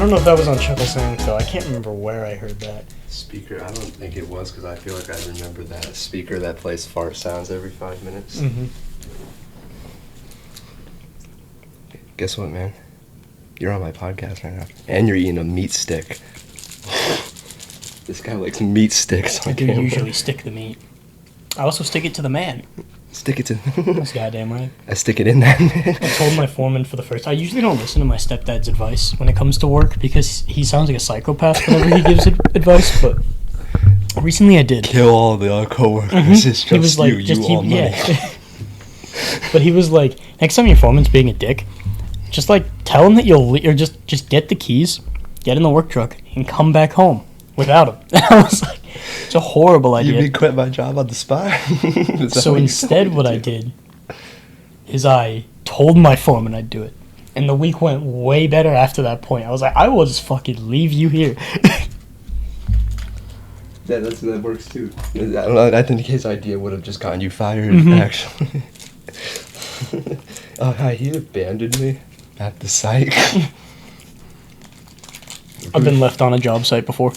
don't know if that was on Chuckle Sandwich, though. I can't remember where I heard that. Speaker, I don't think it was, because I feel like I remember that speaker that plays fart sounds every 5 minutes. Mm-hmm. Guess what, man? You're on my podcast right now. And you're eating a meat stick. This guy likes meat sticks on I do camera. usually stick the meat. I also stick it to the man. Stick it to... That's goddamn right. I stick it in that, man. I told my foreman for the first... I usually don't listen to my stepdad's advice when it comes to work because he sounds like a psychopath whenever he gives advice, but recently I did. Kill all the other coworkers. Mm-hmm. It's just He was like, you want money. yeah. But he was like, next time your foreman's being a dick, just like tell him that or just get the keys, get in the work truck, and come back home without him. I was like, it's a horrible idea. You quit my job on the spot. So instead what I did is I told my foreman I'd do it. And the week went way better after that point. I was like, I will just fucking leave you here. Yeah, that works too. I don't know, I think his idea would have just gotten you fired, actually. He abandoned me at the site. I've been left on a job site before.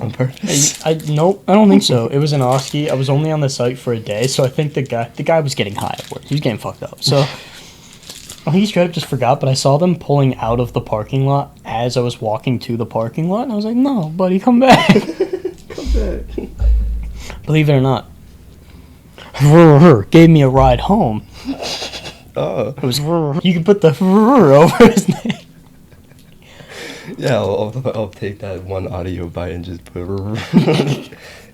On purpose? Nope, I don't think so. It was in Oski. I was only on the site for a day, so I think the guy was getting high at work. He was getting fucked up. So I think he straight up just forgot, but I saw them pulling out of the parking lot as I was walking to the parking lot, and I was like, no, buddy, come back. Come back. Believe it or not, gave me a ride home. Oh. It was you can put the over his name. Yeah, I'll take that one audio bite and just put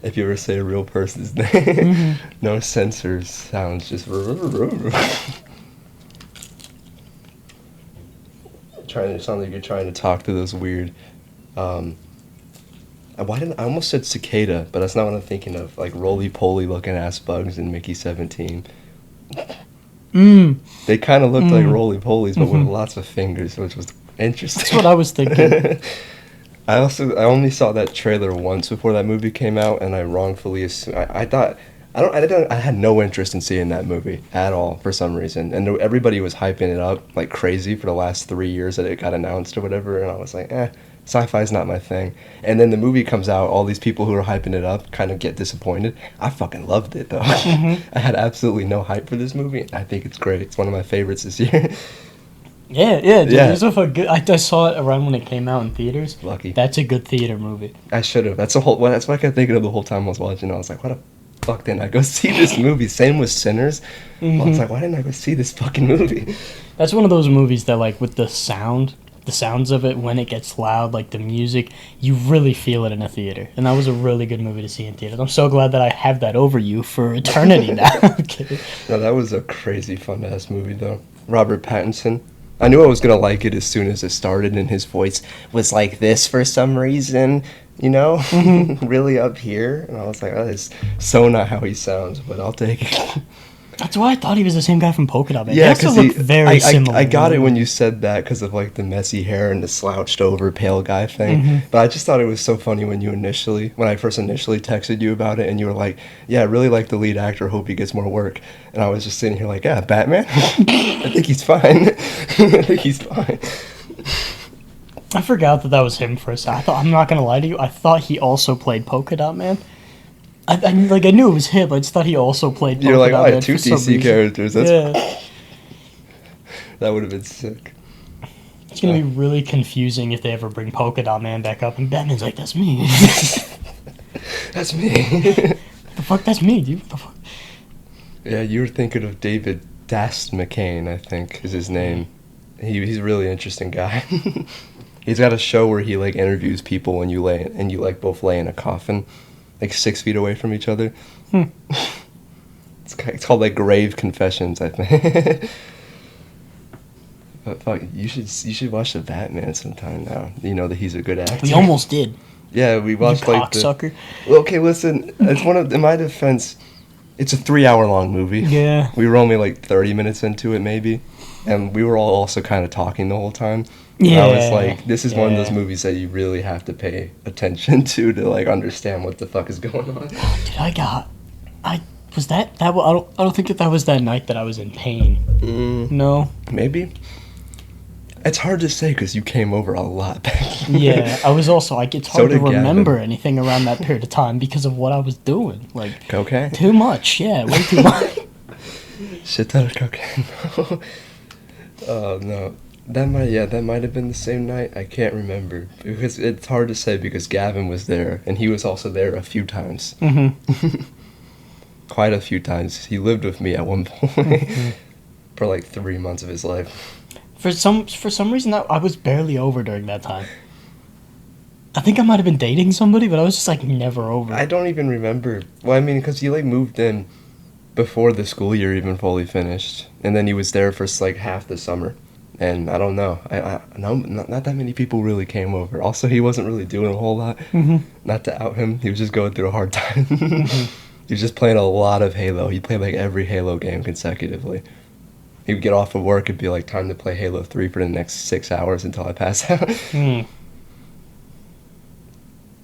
if you ever say a real person's name. No censor sounds, just trying to sound like you're trying to talk to those weird I almost said cicada, but that's not what I'm thinking of. Like roly-poly looking ass bugs in Mickey 17. They kind of looked like roly-polies, but with lots of fingers, which was interesting. That's what I was thinking. I only saw that trailer once before that movie came out, and I wrongfully assumed, I had no interest in seeing that movie at all for some reason, and everybody was hyping it up like crazy for the last 3 years that it got announced or whatever, and I was like, sci-fi's not my thing. And then the movie comes out, all these people who are hyping it up kind of get disappointed. I fucking loved it though. I had absolutely no hype for this movie. I think it's great. It's one of my favorites this year. Yeah, dude. Yeah. I saw it around when it came out in theaters. Lucky. That's a good theater movie. I should have. That's what I kept thinking of the whole time I was watching. I was like, why the fuck didn't I go see this movie? Same with Sinners. I was like, why didn't I go see this fucking movie? That's one of those movies that, like, with the sounds of it, when it gets loud, like the music, you really feel it in a theater. And that was a really good movie to see in theaters. I'm so glad that I have that over you for eternity now. Okay. No, that was a crazy fun-ass movie, though. Robert Pattinson. I knew I was going to like it as soon as it started, and his voice was like this for some reason, you know? Really up here. And I was like, that is so not how he sounds, but I'll take it. That's why I thought he was the same guy from Polka Dot Man. Yeah, because he very similar. I got it when you said that because of like the messy hair and the slouched over pale guy thing. But I just thought it was so funny when I first initially texted you about it, and you were like, "Yeah, I really like the lead actor. Hope he gets more work." And I was just sitting here like, "Yeah, Batman. I think he's fine. I think he's fine." I forgot that was him for a second. I'm not gonna lie to you. I thought he also played Polka Dot Man. I knew it was him. I just thought he also played Polka You're like, Dot oh, I Man had two for some DC reason. characters. Yeah. That would have been sick. It's gonna be really confusing if they ever bring Polka Dot Man back up and Batman's like, that's me. That's me. The fuck, that's me, dude. What the fuck? Yeah, you were thinking of David Dast McCain, I think, is his name. He's a really interesting guy. He's got a show where he like interviews people when you like both lay in a coffin, like 6 feet away from each other. It's called like Grave Confessions, I think. But fuck, you should watch the Batman sometime now. You know that he's a good actor. We almost did. Yeah, we watched You like cocksucker. Well, okay, listen. It's in my defense, it's a 3-hour long movie. Yeah. We were only like 30 minutes into it, maybe, and we were all also kind of talking the whole time. Yeah. And I was like, this is one of those movies that you really have to pay attention to like understand what the fuck is going on. Was that I don't think that was that night that I was in pain. No. Maybe. It's hard to say because you came over a lot back then. Yeah, I was also like, it's So hard to did Gavin. remember anything around that period of time because of what I was doing. Like, Cocaine? too much, yeah, way too much. Shit ton of cocaine. Oh, no. That might have been the same night. I can't remember. Because it's hard to say because Gavin was there, and he was also there a few times. Mm-hmm. Quite a few times. He lived with me at one point for like 3 months of his life. For some reason, I was barely over during that time. I think I might have been dating somebody, but I was just like never over. I don't even remember. Well, I mean, because he like moved in before the school year even fully finished, and then he was there for like half the summer. And I don't know. I no, not that many people really came over. Also, he wasn't really doing a whole lot. Mm-hmm. Not to out him, he was just going through a hard time. He was just playing a lot of Halo. He played like every Halo game consecutively. He would get off of work and be like, time to play Halo 3 for the next 6 hours until I pass out. Mm.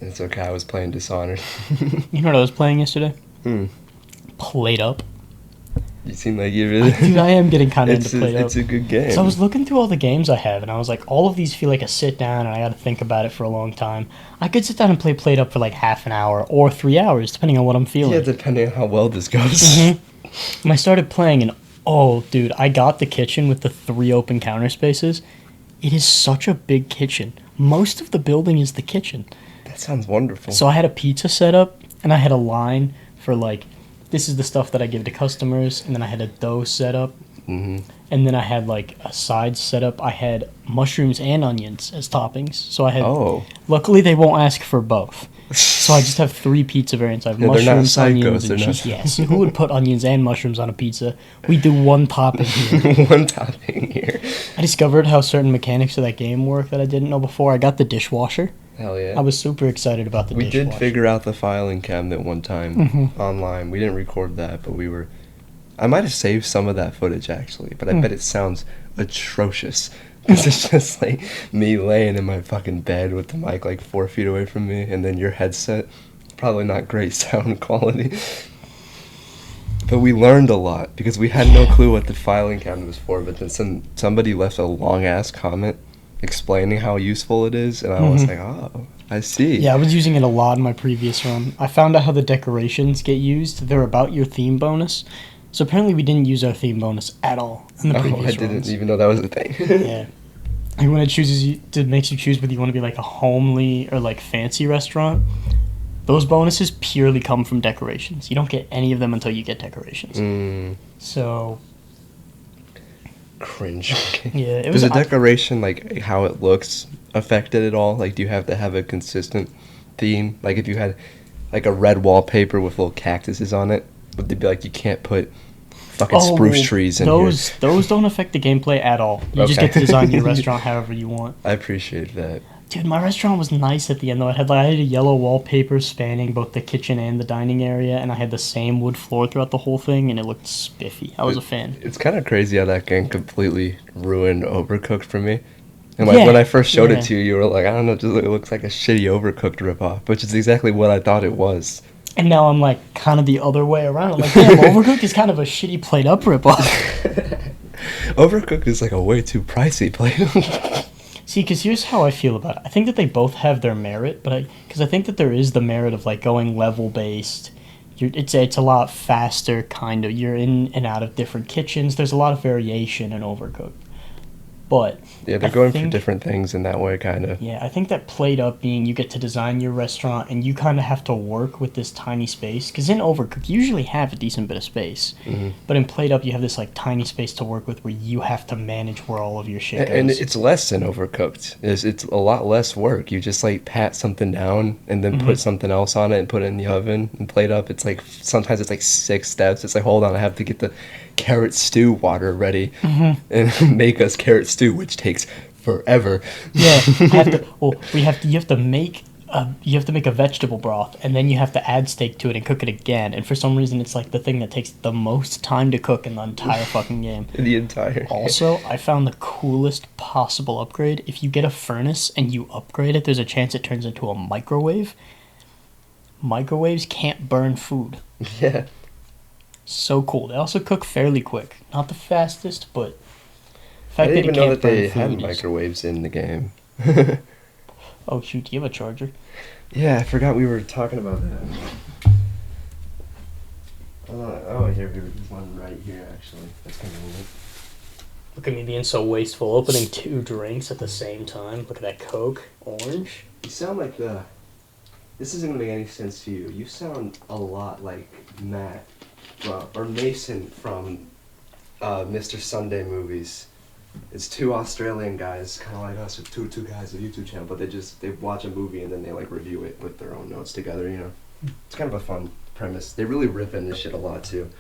It's okay, I was playing Dishonored. You know what I was playing yesterday? Hmm. Played Up. You seem like you really... Dude, I am getting kind of into Played Up. It's a good game. So I was looking through all the games I have, and I was like, all of these feel like a sit down, and I got to think about it for a long time. I could sit down and play Played Up for like half an hour or 3 hours, depending on what I'm feeling. Yeah, depending on how well this goes. Mm-hmm. And I started playing, and oh, dude, I got the kitchen with the 3 open counter spaces. It is such a big kitchen. Most of the building is the kitchen. That sounds wonderful. So I had a pizza set up, and I had a line for like, this is the stuff that I give to customers, and then I had a dough set up, Mm-hmm. and then I had like a side set up. I had mushrooms and onions as toppings. So I had. Oh. Luckily, they won't ask for both. So I just have 3 pizza variants. I have Yeah, they're not mushrooms, onions, psychos, and they're not- cheese. Yes. Who would put onions and mushrooms on a pizza? We do one topping here. One topping here. I discovered how certain mechanics of that game work that I didn't know before. I got the dishwasher. Hell yeah. I was super excited about the We dishwasher. did figure out the filing cabinet one time Mhm. online. We didn't record that, but we were... I might have saved some of that footage, actually, but I bet it sounds atrocious. Because it's just like me laying in my fucking bed with the mic like 4 feet away from me, and then your headset. Probably not great sound quality. But we learned a lot, because we had no clue what the filing cabinet was for, but then somebody left a long-ass comment explaining how useful it is, and I was like, oh, I see. Yeah, I was using it a lot in my previous run. I found out how the decorations get used. They're about your theme bonus. So apparently we didn't use our theme bonus at all in the previous I runs. didn't even know that was a thing. Yeah. And when it chooses you, it makes you choose whether you want to be like a homely or like fancy restaurant. Those bonuses purely come from decorations. You don't get any of them until you get decorations. So Cringe. yeah, it Does was the decoration, like how it looks, affect it at all? Like, do you have to have a consistent theme? Like, if you had like a red wallpaper with little cactuses on it, would they be like, you can't put fucking spruce trees in here? Those don't affect the gameplay at all. You just Okay. get to design your restaurant however you want. I appreciate that. Dude, my restaurant was nice at the end though. I had a yellow wallpaper spanning both the kitchen and the dining area, and I had the same wood floor throughout the whole thing, and it looked spiffy. I was a fan. It's kind of crazy how that game completely ruined Overcooked for me. And like Yeah, when I first showed yeah. it to you, you were like, I don't know, it looks like a shitty Overcooked ripoff, which is exactly what I thought it was. And now I'm like kind of the other way around. I'm like, damn, Overcooked is kind of a shitty played up ripoff. Overcooked is like a way too pricey play. See, because here's how I feel about it. I think that they both have their merit, but because I think that there is the merit of like going level based. It's a lot faster, kind of. You're in and out of different kitchens. There's a lot of variation in Overcooked. But Yeah, they're going for different things in that way, kind of. yeah, I think that played up being you get to design your restaurant and you kind of have to work with this tiny space. Because in Overcooked, you usually have a decent bit of space. Mm-hmm. But in played up, you have this like tiny space to work with where you have to manage where all of your shit goes. And it's less than Overcooked. It's a lot less work. You just like pat something down and then put something else on it and put it in the oven and plate up. It's like sometimes it's like 6 steps. It's like, hold on, I have to get the carrot stew water ready and make us carrot stew, which takes forever. Yeah, you have to make a vegetable broth, and then you have to add steak to it and cook it again. And for some reason, it's like the thing that takes the most time to cook in the entire fucking game. The entire Also, I found the coolest possible upgrade. If you get a furnace and you upgrade it, there's a chance it turns into a microwave. Microwaves can't burn food. Yeah. So cool. They also cook fairly quick. Not the fastest, but I fact didn't that he even know can't that they burn had food is- microwaves in the game. Oh shoot, do you have a charger? Yeah, I forgot we were talking about that. Oh, there's one right here, actually. That's convenient. Look at me being so wasteful, opening 2 drinks at the same time. Look at that Coke, orange. You sound like This isn't gonna make any sense to you. You sound a lot like Matt, or Mason from Mr. Sunday movies. It's 2 Australian guys, kind of like us, with two guys with a YouTube channel, but they watch a movie and then they like review it with their own notes together. You know, it's kind of a fun premise. They really rip in this shit a lot too.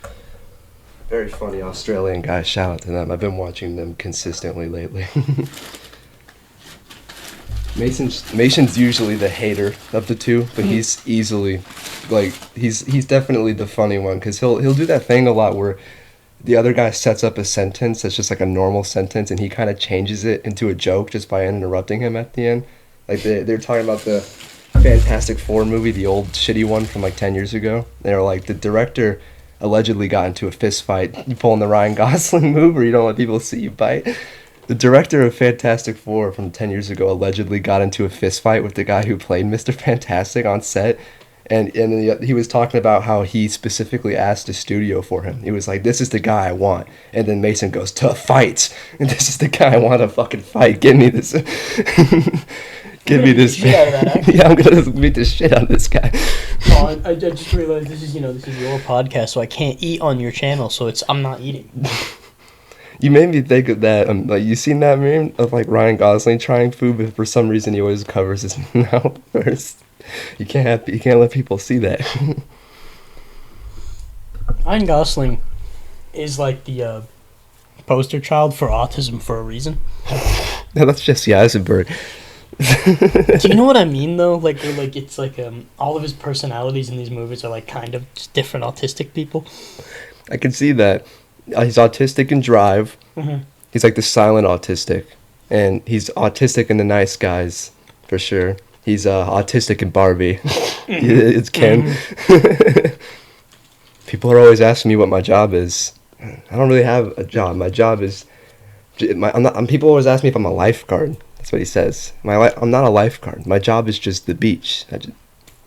Very funny Australian guys. Shout out to them. I've been watching them consistently lately. Mason's usually the hater of the two, but he's easily, like, he's definitely the funny one, because he'll do that thing a lot where the other guy sets up a sentence that's just like a normal sentence, and he kind of changes it into a joke just by interrupting him at the end. Like, they're talking about the Fantastic Four movie, the old shitty one from like 10 years ago. They were like, the director allegedly got into a fist fight. You pulling the Ryan Gosling move where you don't let people see you bite? The director of Fantastic Four from 10 years ago allegedly got into a fist fight with the guy who played Mr. Fantastic on set. And he was talking about how he specifically asked the studio for him. He was like, this is the guy I want. And then Mason goes, to fight. And this is the guy I want to fucking fight. Give me this. Give me this. Yeah, I'm going to beat the shit out of this guy. Oh, I just realized this is your podcast, so I can't eat on your channel, so I'm not eating. You made me think of that. Like, you seen that meme of like Ryan Gosling trying food, but for some reason he always covers his mouth first. You can't let people see that. Ryan Gosling is like the poster child for autism for a reason. No, that's Jesse Eisenberg. Do you know what I mean though? Like it's like all of his personalities in these movies are like kind of just different autistic people. I can see that. He's autistic in Drive. Mm-hmm. He's like the silent autistic, and he's autistic in The Nice Guys for sure. He's autistic in Barbie. It's Ken. Mm-hmm. People are always asking me what my job is. I don't really have a job. My job is people always ask me if I'm a lifeguard. That's what he says. I'm not a lifeguard. My job is just the beach. And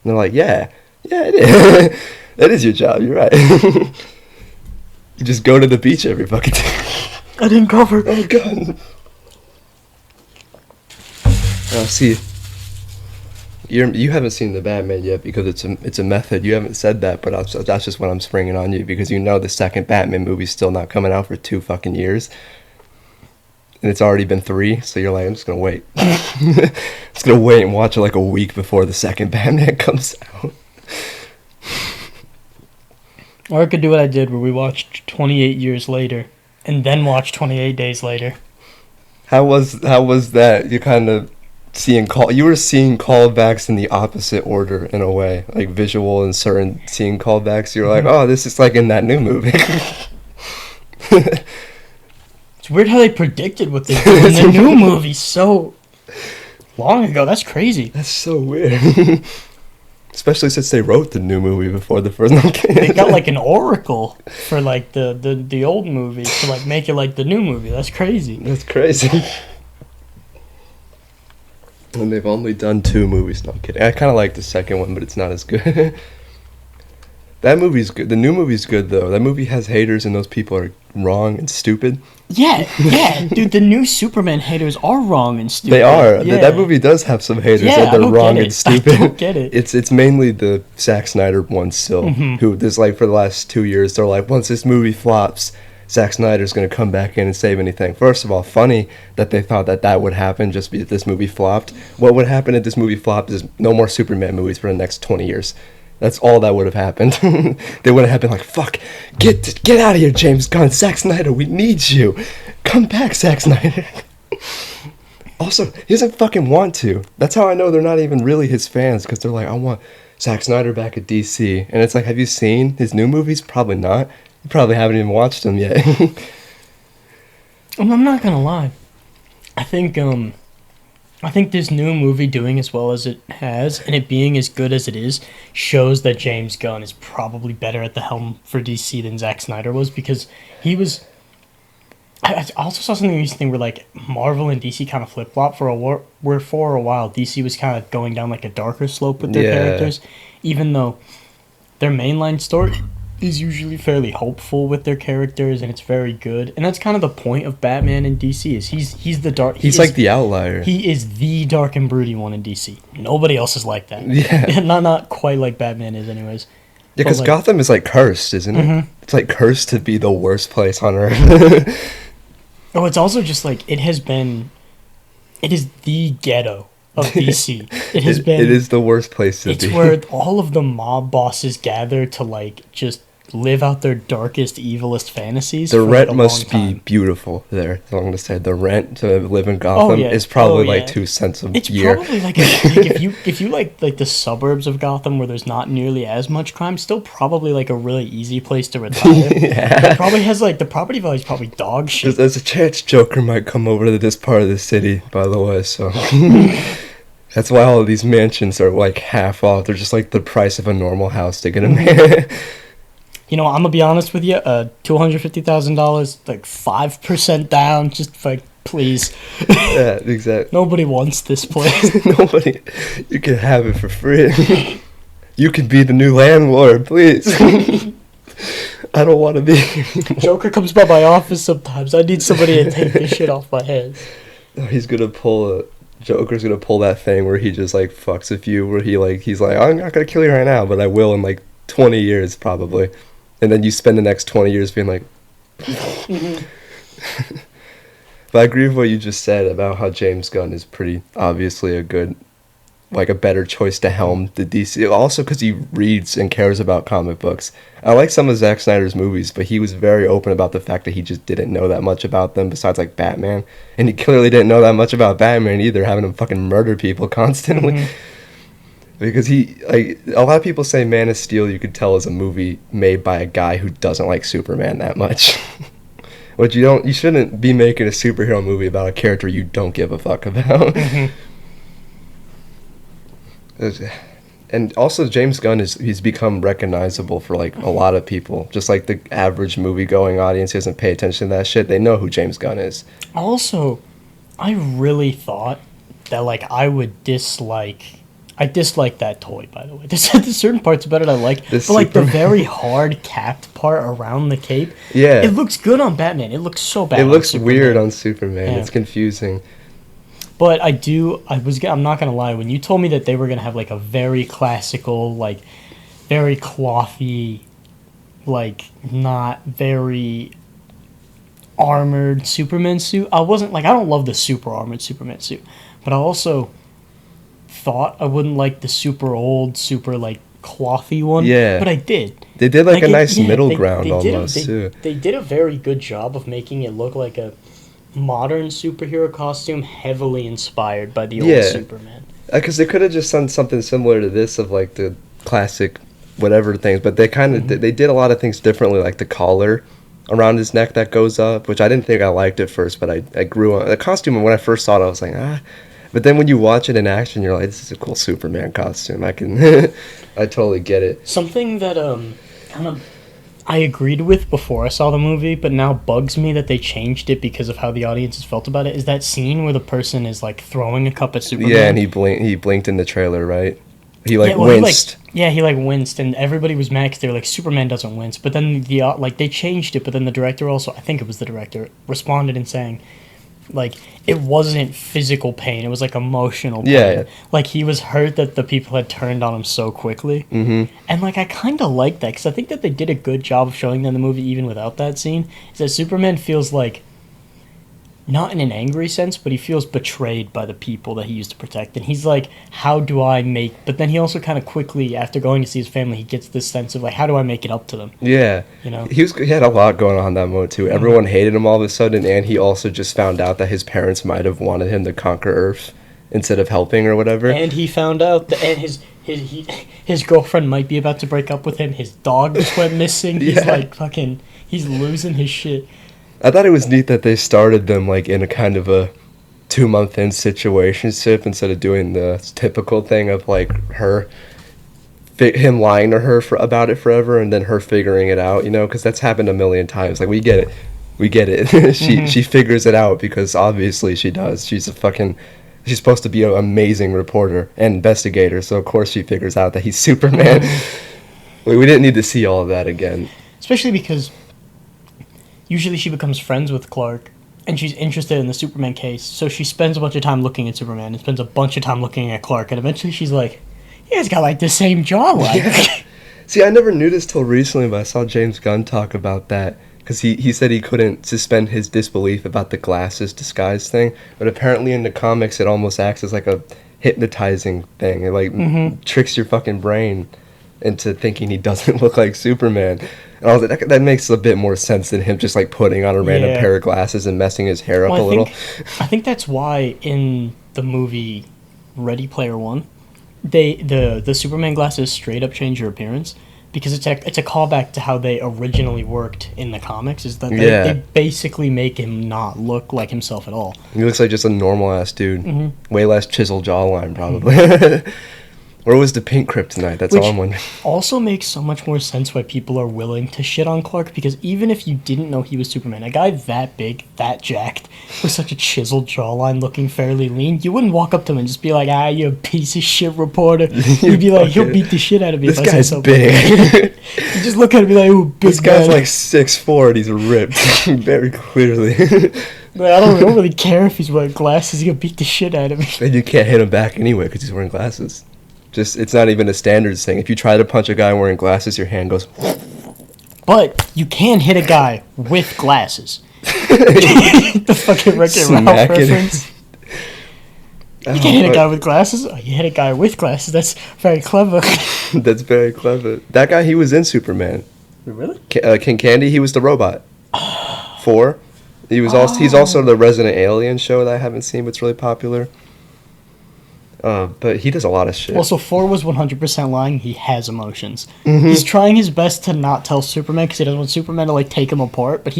they're like, yeah, it is. That is your job. You're right. You just go to the beach every fucking day. I didn't cover. Oh god. See, you haven't seen the Batman yet because it's a method. You haven't said that, but that's just what I'm springing on you because you know the second Batman movie's still not coming out for 2 fucking years. And it's already been 3, so you're like, I'm just gonna wait. Just gonna wait and watch it like a week before the second Batman comes out. Or I could do what I did where we watched 28 years later and then watch 28 days later. How was that? You kind of you were seeing callbacks in the opposite order in a way, like visual and certain seeing callbacks. You were like, oh, this is like in that new movie. It's weird how they predicted what they did in the new movie so long ago. That's crazy. That's so weird. Especially since they wrote the new movie before the first one came. They got like an oracle for like the old movie to like make it like the new movie. That's crazy. That's crazy. And they've only done 2 movies. No, I'm kidding. I kind of like the second one, but it's not as good. That movie's good. The new movie's good, though. That movie has haters, and those people are wrong and stupid. Yeah, dude, the new Superman haters are wrong and stupid. They are. Yeah. That movie does have some haters, and they're wrong and stupid. I don't get it. It's mainly the Zack Snyder ones still, who there's like for the last 2 years, they're like, once this movie flops, Zack Snyder's going to come back in and save anything. First of all, funny that they thought that would happen just because this movie flopped. What would happen if this movie flopped is no more Superman movies for the next 20 years. That's all that would have happened. They would have been like, fuck, get out of here, James Gunn. Zack Snyder, we need you. Come back, Zack Snyder. Also, he doesn't fucking want to. That's how I know they're not even really his fans, because they're like, I want Zack Snyder back at DC. And it's like, have you seen his new movies? Probably not. You probably haven't even watched them yet. I'm not gonna lie. I think this new movie doing as well as it has, and it being as good as it is, shows that James Gunn is probably better at the helm for DC than Zack Snyder was, because he was I also saw something recently where like Marvel and DC kind of flip flop where for a while DC was kind of going down like a darker slope with their characters, even though their mainline story is usually fairly hopeful with their characters and it's very good. And that's kind of the point of Batman in DC is he's the dark. He's like the outlier. He is the dark and broody one in DC. Nobody else is like that. Yeah, not quite like Batman is, anyways. Yeah, because like, Gotham is like cursed, isn't it? It's like cursed to be the worst place on Earth. Oh, it's also just like it is the ghetto of DC. It is the worst place to be. It's where all of the mob bosses gather to like just live out their darkest, evilest fantasies. The rent must be beautiful there. I'm going to say the rent to live in Gotham is probably like 2 cents a year. It's probably like if you like the suburbs of Gotham where there's not nearly as much crime, still probably like a really easy place to retire. It probably has like the property value is probably dog shit. There's a chance Joker might come over to this part of the city, by the way. So. That's why all of these mansions are like half off. They're just like the price of a normal house to get a man. You know, I'm gonna be honest with you. $250,000, like 5% down. Just like, please. Yeah, exactly. Nobody wants this place. Nobody. You can have it for free. You can be the new landlord, please. I don't want to be. Joker comes by my office sometimes. I need somebody to take this shit off my hands. Joker's gonna pull that thing where he just like fucks with you, where he's like, I'm not gonna kill you right now, but I will in like 20 years probably. And then you spend the next 20 years being like... But I agree with what you just said about how James Gunn is pretty obviously a better choice to helm the DC. Also because he reads and cares about comic books. I like some of Zack Snyder's movies, but he was very open about the fact that he just didn't know that much about them besides like Batman. And he clearly didn't know that much about Batman either, having him fucking murder people constantly. Because a lot of people say Man of Steel you could tell is a movie made by a guy who doesn't like Superman that much. Which you shouldn't be making a superhero movie about a character you don't give a fuck about. And also James Gunn he's become recognizable for like a lot of people. Just like the average movie-going audience who doesn't pay attention to that shit, they know who James Gunn is. Also, I really thought that like I dislike that toy, by the way. There's certain parts about it I like, but like the very hard capped part around the cape, it looks good on Batman. It looks so bad. It looks weird on Superman. Yeah. It's confusing. But I'm not gonna lie. When you told me that they were gonna have like a very classical, like very clothy, like not very armored Superman suit, I wasn't like I don't love the super armored Superman suit, but I also thought I wouldn't like the super old, super like clothy one. Yeah. But I did. They did like a nice middle ground almost too. They did a very good job of making it look like a modern superhero costume heavily inspired by the old Superman. Because they could have just done something similar to this of like the classic whatever things, but they kind of they did a lot of things differently, like the collar around his neck that goes up, which I didn't think I liked at first, but I grew on the costume, and when I first saw it I was like, but then when you watch it in action, you're like, this is a cool Superman costume. I totally get it. Something that kind of I agreed with before I saw the movie, but now bugs me that they changed it because of how the audiences felt about it, is that scene where the person is like throwing a cup at Superman. Yeah, and he blinked in the trailer, right? He winced. He winced, and everybody was mad because they were like, Superman doesn't wince. But then they changed it, but then the director also, I think it was the director, responded in saying, like, it wasn't physical pain, it was like emotional pain. Yeah. Like, he was hurt that the people had turned on him so quickly. And like, I kind of like that because I think that they did a good job of showing that in the movie even without that scene, is that Superman feels like, not in an angry sense, but he feels betrayed by the people that he used to protect. And he's like, how do I make... But then he also kind of quickly, after going to see his family, he gets this sense of like, how do I make it up to them? Yeah. You know? He had a lot going on in that moment too. Everyone hated him all of a sudden, and he also just found out that his parents might have wanted him to conquer Earth instead of helping or whatever. And he found out that his girlfriend might be about to break up with him. His dog just went missing. He's like fucking... He's losing his shit. I thought it was neat that they started them like in a kind of a 2-month-in situationship instead of doing the typical thing of like him lying to her about it forever and then her figuring it out, you know, because that's happened a million times. Like, we get it. We get it. She figures it out because obviously she does. She's supposed to be an amazing reporter and investigator, so of course she figures out that he's Superman. We didn't need to see all of that again. Especially because usually she becomes friends with Clark, and she's interested in the Superman case, so she spends a bunch of time looking at Superman and spends a bunch of time looking at Clark, and eventually she's like, yeah, he's got like the same jawline. Yeah. See, I never knew this till recently, but I saw James Gunn talk about that. Because he said he couldn't suspend his disbelief about the glasses disguise thing. But apparently in the comics, it almost acts as like a hypnotizing thing. It like tricks your fucking brain into thinking he doesn't look like Superman. And I was like, that makes a bit more sense than him just like putting on a random pair of glasses and messing his hair up a little. I think that's why in the movie Ready Player One, the Superman glasses straight up change your appearance. Because it's a callback to how they originally worked in the comics, is that they basically make him not look like himself at all. He looks like just a normal-ass dude. Way less chiseled jawline, probably. Where was the pink kryptonite? That's all I'm wondering. Also makes so much more sense why people are willing to shit on Clark, because even if you didn't know he was Superman, a guy that big, that jacked, with such a chiseled jawline, looking fairly lean, you wouldn't walk up to him and just be like, you piece of shit reporter. You'd be like, he'll beat the shit out of me. This guy's big. You just look at him and be like, ooh, big This guy's like 6'4", and he's ripped, very clearly. But I don't really care if he's wearing glasses. He'll beat the shit out of me. And you can't hit him back anyway because he's wearing glasses. It's not even a standards thing. If you try to punch a guy wearing glasses, your hand goes. But you can hit a guy with glasses. The fucking Wreck-It Ralph reference. You can hit a guy with glasses. Oh, you hit a guy with glasses. That's very clever. That's very clever. That guy, he was in Superman. Really? King Candy, he was the robot. 4. He's also the Resident Alien show that I haven't seen, but it's really popular. But he does a lot of shit. Well, so 4 was 100% lying. He has emotions. He's trying his best to not tell Superman because he doesn't want Superman to like take him apart. But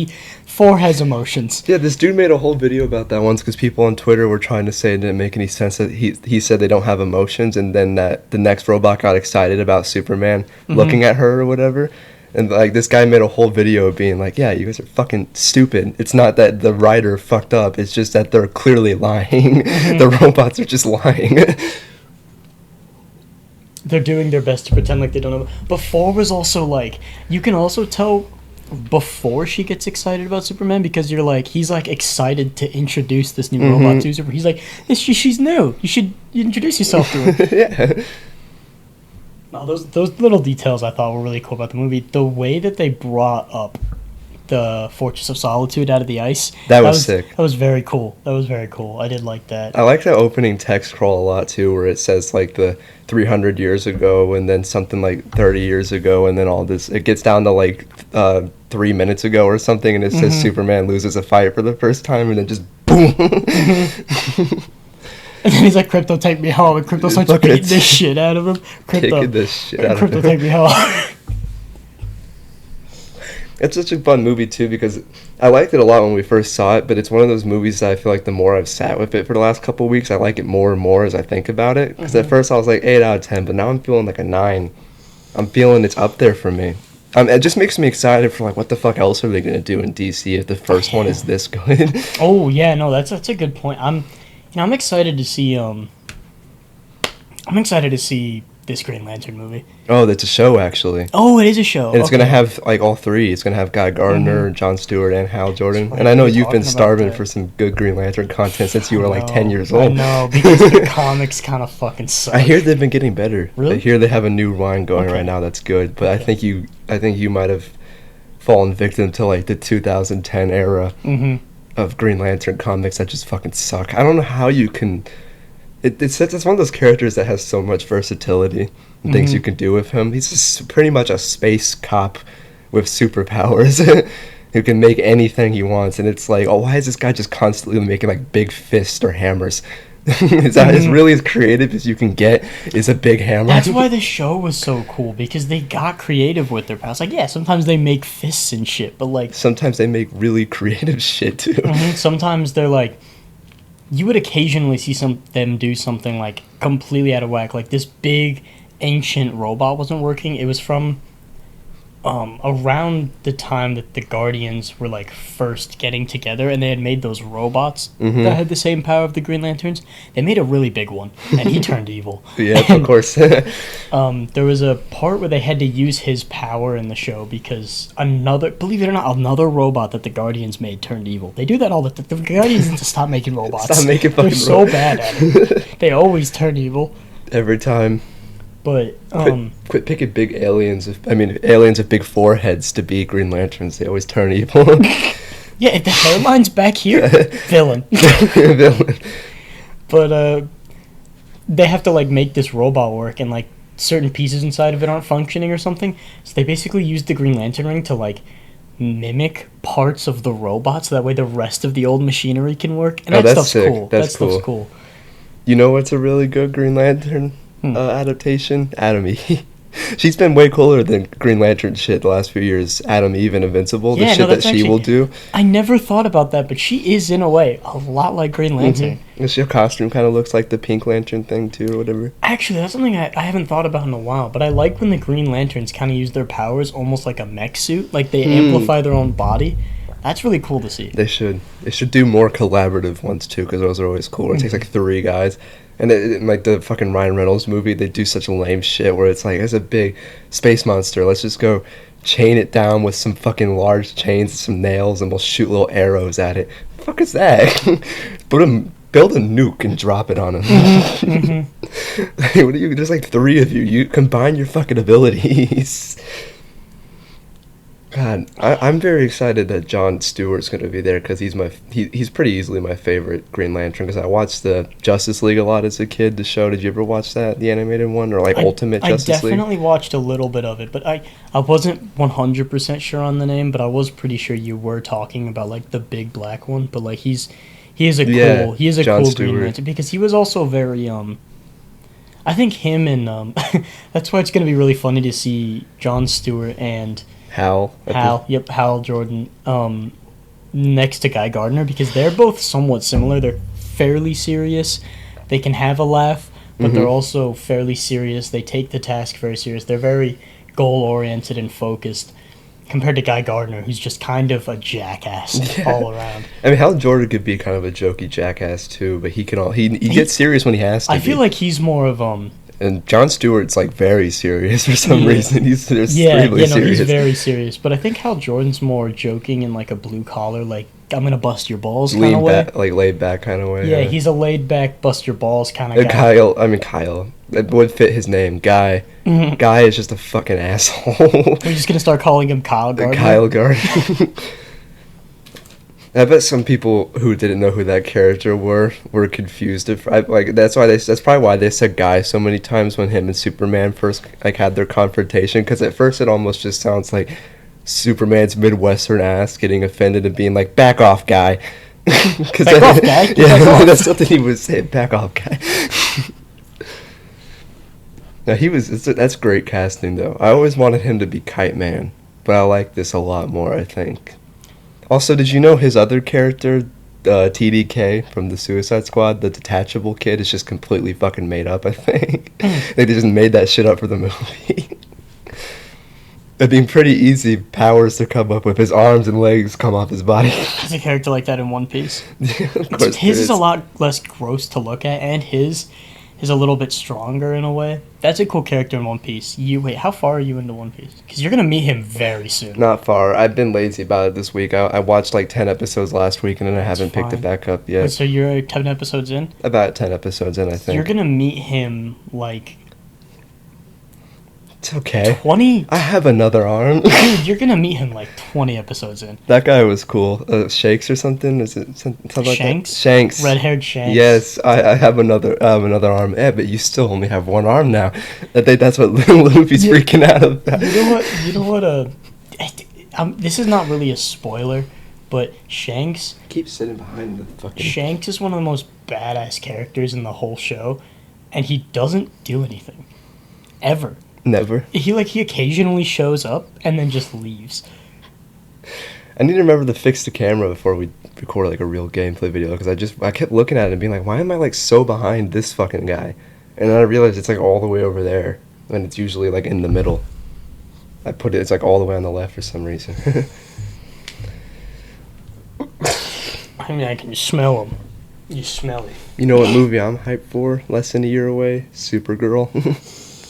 4 has emotions. Yeah, this dude made a whole video about that once because people on Twitter were trying to say it didn't make any sense that he said they don't have emotions, and then that the next robot got excited about Superman looking at her or whatever. And like this guy made a whole video being like, yeah, you guys are fucking stupid. It's not that the writer fucked up. It's just that they're clearly lying. The robots are just lying. They're doing their best to pretend like they don't know. But 4 was also like, you can also tell before she gets excited about Superman because you're like, he's like excited to introduce this new robot to Superman. He's like, she's new. You should introduce yourself to her. Yeah. No, those little details I thought were really cool about the movie. The way that they brought up the Fortress of Solitude out of the ice. That was sick. That was very cool. I did like that. I like that opening text crawl a lot too, where it says like the 300 years ago and then something like 30 years ago and then all this. It gets down to like 3 minutes ago or something, and it says Superman loses a fight for the first time, and then just boom. And then he's like, Crypto, take me home. And Crypto starts beating the shit out of him. Kicking the shit out of him. Crypto, take me home. It's such a fun movie, too, because I liked it a lot when we first saw it, but it's one of those movies that I feel like the more I've sat with it for the last couple of weeks, I like it more and more as I think about it. Because at first I was like 8 out of 10, but now I'm feeling like a 9. I'm feeling it's up there for me. It just makes me excited for, like, what the fuck else are they going to do in DC if the first one is this good? Oh, yeah, no, that's a good point. I'm excited to see this Green Lantern movie. Oh, that's a show, actually. Oh, it is a show. And it's going to have, like, all 3. It's going to have Guy Gardner, Jon Stewart, and Hal Jordan. And I know you've been starving for some good Green Lantern content since you were, like, 10 years old. I know, because the comics kind of fucking suck. I hear they've been getting better. Really? I hear they have a new line going right now that's good. But I think you might have fallen victim to, like, the 2010 era of Green Lantern comics that just fucking suck. I don't know how you can... It's one of those characters that has so much versatility and things you can do with him. He's just pretty much a space cop with superpowers who can make anything he wants. And it's like, oh, why is this guy just constantly making like big fists or hammers? It's really as creative as you can get is a big hammer. That's why the show was so cool, because they got creative with their powers. Like, yeah, sometimes they make fists and shit, but like... Sometimes they make really creative shit, too. Sometimes they're like... You would occasionally see them do something like completely out of whack. Like this big ancient robot wasn't working. It was from around the time that the Guardians were like first getting together, and they had made those robots that had the same power of the Green Lanterns. They made a really big one, and he turned evil. Yeah, And, of course. there was a part where they had to use his power in the show because believe it or not, another robot that the Guardians made turned evil. They do that all the Guardians need to stop making robots. Stop making fucking They're so bad at it. They always turn evil. Every time. But Quit picking big aliens. Aliens with big foreheads to be Green Lanterns. They always turn evil. yeah, if the hairline's back here, villain. Villain. But they have to like make this robot work, and like certain pieces inside of it aren't functioning or something. So they basically use the Green Lantern ring to like mimic parts of the robot, so that way the rest of the old machinery can work. And that stuff's sick. cool. That's that stuff's cool. You know what's a really good Green Lantern adaptation? Atom Eve. She's been way cooler than Green Lantern shit the last few years. Atom Eve and Invincible, the shit that she will do. I never thought about that, but she is, in a way, a lot like Green Lantern. Her costume kind of looks like the Pink Lantern thing, too, or whatever. Actually, that's something I haven't thought about in a while, but I like when the Green Lanterns kind of use their powers almost like a mech suit. Like, they amplify their own body. That's really cool to see. They should do more collaborative ones, too, because those are always cool. It takes, like, 3 guys. And like the fucking Ryan Reynolds movie, they do such lame shit where it's like, it's a big space monster. Let's just go chain it down with some fucking large chains and some nails, and we'll shoot little arrows at it. The fuck is that? Build a nuke and drop it on him. Hey, what are you? There's like 3 of you. You combine your fucking abilities. God, I'm very excited that Jon Stewart's going to be there because he's pretty easily my favorite Green Lantern because I watched the Justice League a lot as a kid, the show. Did you ever watch that, the animated one, or like Ultimate Justice League? I definitely watched a little bit of it, but I wasn't 100% sure on the name, but I was pretty sure you were talking about like the big black one, but like he is a cool Green Lantern because he was also very I think him and that's why it's going to be really funny to see Jon Stewart and Hal Jordan next to Guy Gardner because they're both somewhat similar. They're fairly serious. They can have a laugh, but they're also fairly serious. They take the task very serious. They're very goal-oriented and focused compared to Guy Gardner, who's just kind of a jackass all around. I mean, Hal Jordan could be kind of a jokey jackass too, but he gets serious when he has to. I feel like he's more of And Jon Stewart's like very serious for some reason. He's serious. He's very serious. But I think Hal Jordan's more joking in like a blue collar, like I'm gonna bust your balls kind of way. Like laid back kind of way. Yeah, he's a laid back, bust your balls kind of guy. Kyle. That would fit his name. Guy. Guy is just a fucking asshole. We're just gonna start calling him Kyle Gardner. Kyle Gardner. I bet some people who didn't know who that character were confused. That's probably why they said Guy so many times when him and Superman first like had their confrontation. Because at first it almost just sounds like Superman's Midwestern ass getting offended and being like, "Back off, Guy." Back off, Guy. Yeah, that's something he would say. Back off, Guy. Now that's great casting though. I always wanted him to be Kite Man, but I like this a lot more. I think. Also, did you know his other character, TDK from the Suicide Squad, the detachable kid, is just completely fucking made up, I think. They just made that shit up for the movie. It'd be pretty easy powers to come up with. His arms and legs come off his body. There's a character like that in One Piece. Yeah, of course his is a lot less gross to look at, and his is a little bit stronger in a way. That's a cool character in One Piece. Wait, how far are you into One Piece? Because you're going to meet him very soon. Not far. I've been lazy about it this week. I watched like 10 episodes last week, and then I haven't picked it back up yet. Wait, so you're 10 episodes in? About 10 episodes in, I think. You're going to meet him like... It's okay. 20? I have another arm. Dude, you're going to meet him like 20 episodes in. That guy was cool. Shakes or something? Is it something like that? Shanks. Red-haired Shanks. Yes, I have another arm. Yeah, but you still only have one arm now. I think that's what Luffy's freaking out about. You know what? This is not really a spoiler, but Shanks... Keep sitting behind the fucking... Shanks is one of the most badass characters in the whole show, and he doesn't do anything. Ever. Never. He occasionally shows up and then just leaves. I need to remember to fix the camera before we record like a real gameplay video because I kept looking at it and being like, why am I like so behind this fucking guy? And then I realized it's like all the way over there when it's usually like in the middle. I put it. It's like all the way on the left for some reason. I mean, I can smell them. You smell it. You know what movie I'm hyped for? Less than a year away. Supergirl. I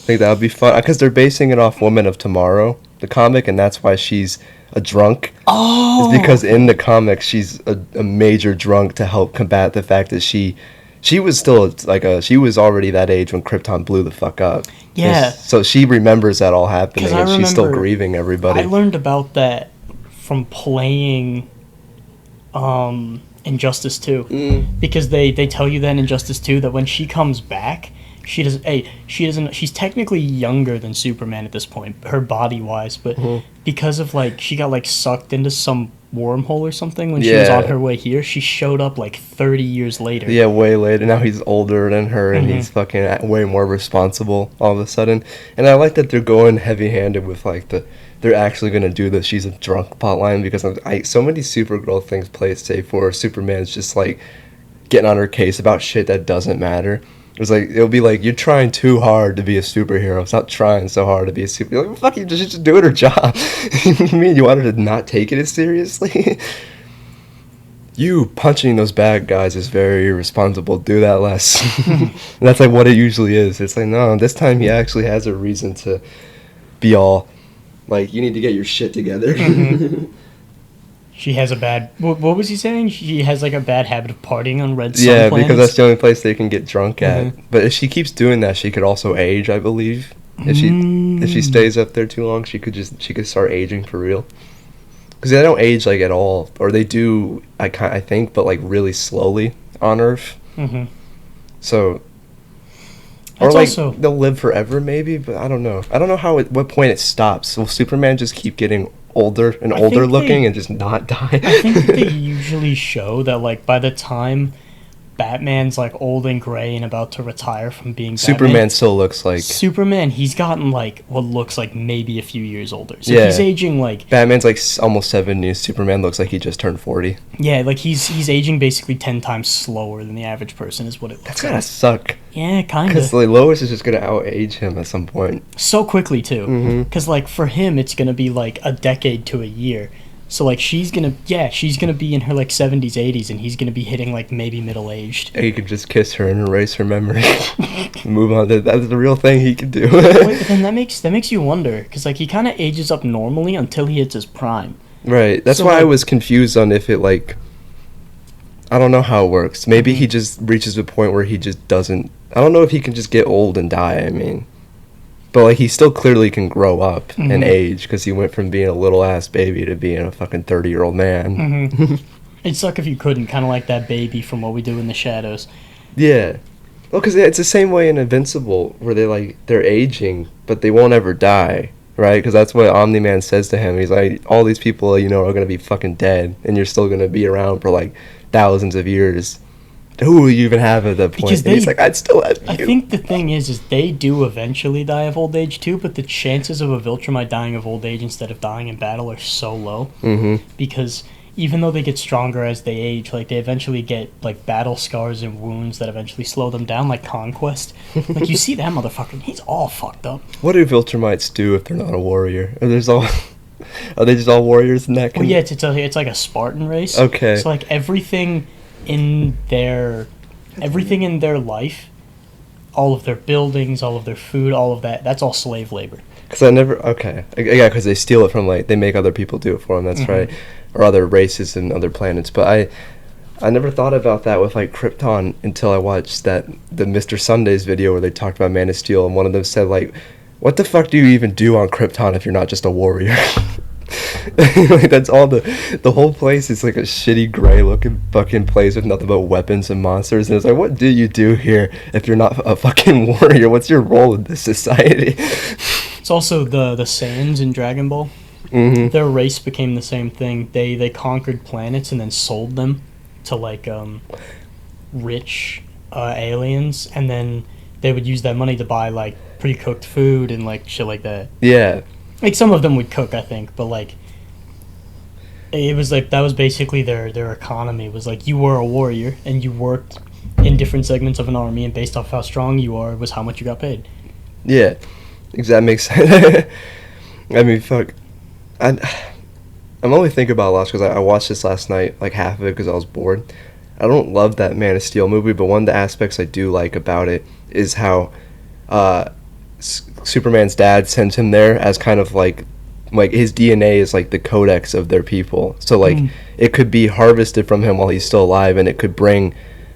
think that would be fun because they're basing it off Woman of Tomorrow, the comic, and that's why she's a drunk. Oh. It's because in the comic she's a major drunk to help combat the fact that she was still she was already that age when Krypton blew the fuck up. Yeah. So she remembers that all happening, and she's still remember grieving everybody. I learned about that from playing Injustice 2. Because they tell you that in Injustice 2 that when she comes back, she's technically younger than Superman at this point, her body wise, but because of she got sucked into some wormhole or something when she was on her way here, she showed up 30 years later. Yeah, way later. Now he's older than her, and he's fucking way more responsible all of a sudden. And I like that they're going heavy-handed with they're actually going to do the she's a drunk plotline, because so many Supergirl things play it safe where Superman's just getting on her case about shit that doesn't matter. It'll be you're trying too hard to be a superhero. Stop trying so hard to be a superhero. Fuck, you just doing her job. You mean you want her to not take it as seriously? You punching those bad guys is very irresponsible. Do that less. And that's what it usually is. It's no, this time he actually has a reason to be all you need to get your shit together. She has a bad... What was he saying? She has, a bad habit of partying on red sun planets? planets? Because that's the only place they can get drunk at. But if she keeps doing that, she could also age, I believe. If she stays up there too long, she could start aging for real. Because they don't age, at all. Or they do, I think, but, really slowly on Earth. So... Or, they'll live forever, maybe, but I don't know. I don't know what point it stops. Will Superman just keep getting older and older looking and just not die? I think that they usually show that, by the time Batman's, old and gray and about to retire from being Superman Batman, still looks Superman, he's gotten, what looks like maybe a few years older. So he's aging, Batman's, almost 70. Superman looks like he just turned 40. Yeah, he's aging basically 10 times slower than the average person is what it looks That's gotta suck. Yeah, kind of. Because, Lois is just gonna outage him at some point. So quickly, too. Because, for him, it's gonna be, a decade to a year. So, she's gonna be in her, 70s, 80s, and he's gonna be hitting, maybe middle-aged. He could just kiss her and erase her memory. Move on. That's the real thing he could do. Wait, but then that makes you wonder, because, he kind of ages up normally until he hits his prime. Right. That's why I was confused on if it, I don't know how it works. Maybe he just reaches a point where he just doesn't... I don't know if he can just get old and die, I mean... But, he still clearly can grow up and age, because he went from being a little-ass baby to being a fucking 30-year-old man. It'd suck if you couldn't, kind of like that baby from What We Do in the Shadows. Yeah. Well, because it's the same way in Invincible, where they're aging, but they won't ever die, right? Because that's what Omni-Man says to him. He's all these people, are going to be fucking dead, and you're still going to be around for, thousands of years. Who will you even have at that point? And he's I'd still have you. I think the thing is they do eventually die of old age too, but the chances of a Viltrumite dying of old age instead of dying in battle are so low. Because even though they get stronger as they age, they eventually get, battle scars and wounds that eventually slow them down, like Conquest. You see that motherfucker, he's all fucked up. What do Viltrumites do if they're not a warrior? Are they just all warriors in that? Well, yeah, it's like a Spartan race. Okay. So, everything in their life, all of their buildings, all of their food, all of that's all slave labor. Because they steal it from they make other people do it for them. That's right, or other races and other planets. But I never thought about that with Krypton until I watched the Mr. Sundays video where they talked about Man of Steel, and one of them said what the fuck do you even do on Krypton if you're not just a warrior? That's all the whole place is a shitty gray looking fucking place with nothing but weapons and monsters, and it's what do you do here if you're not a fucking warrior? What's your role in this society? It's also the Saiyans in Dragon Ball. Their race became the same thing. They conquered planets and then sold them to rich aliens, and then they would use that money to buy pre-cooked food and shit like that. Yeah. Some of them would cook, I think, but it was that was basically their economy was you were a warrior and you worked in different segments of an army, and based off how strong you are was how much you got paid. Yeah, exactly. Makes sense. I mean, fuck. I'm only thinking about Lost because I watched this last night, like half of it, because I was bored. I don't love that Man of Steel movie, but one of the aspects I do like about it is how Superman's dad sends him there as kind of like his DNA is like the codex of their people. So like it could be harvested from him while he's still alive, and it could bring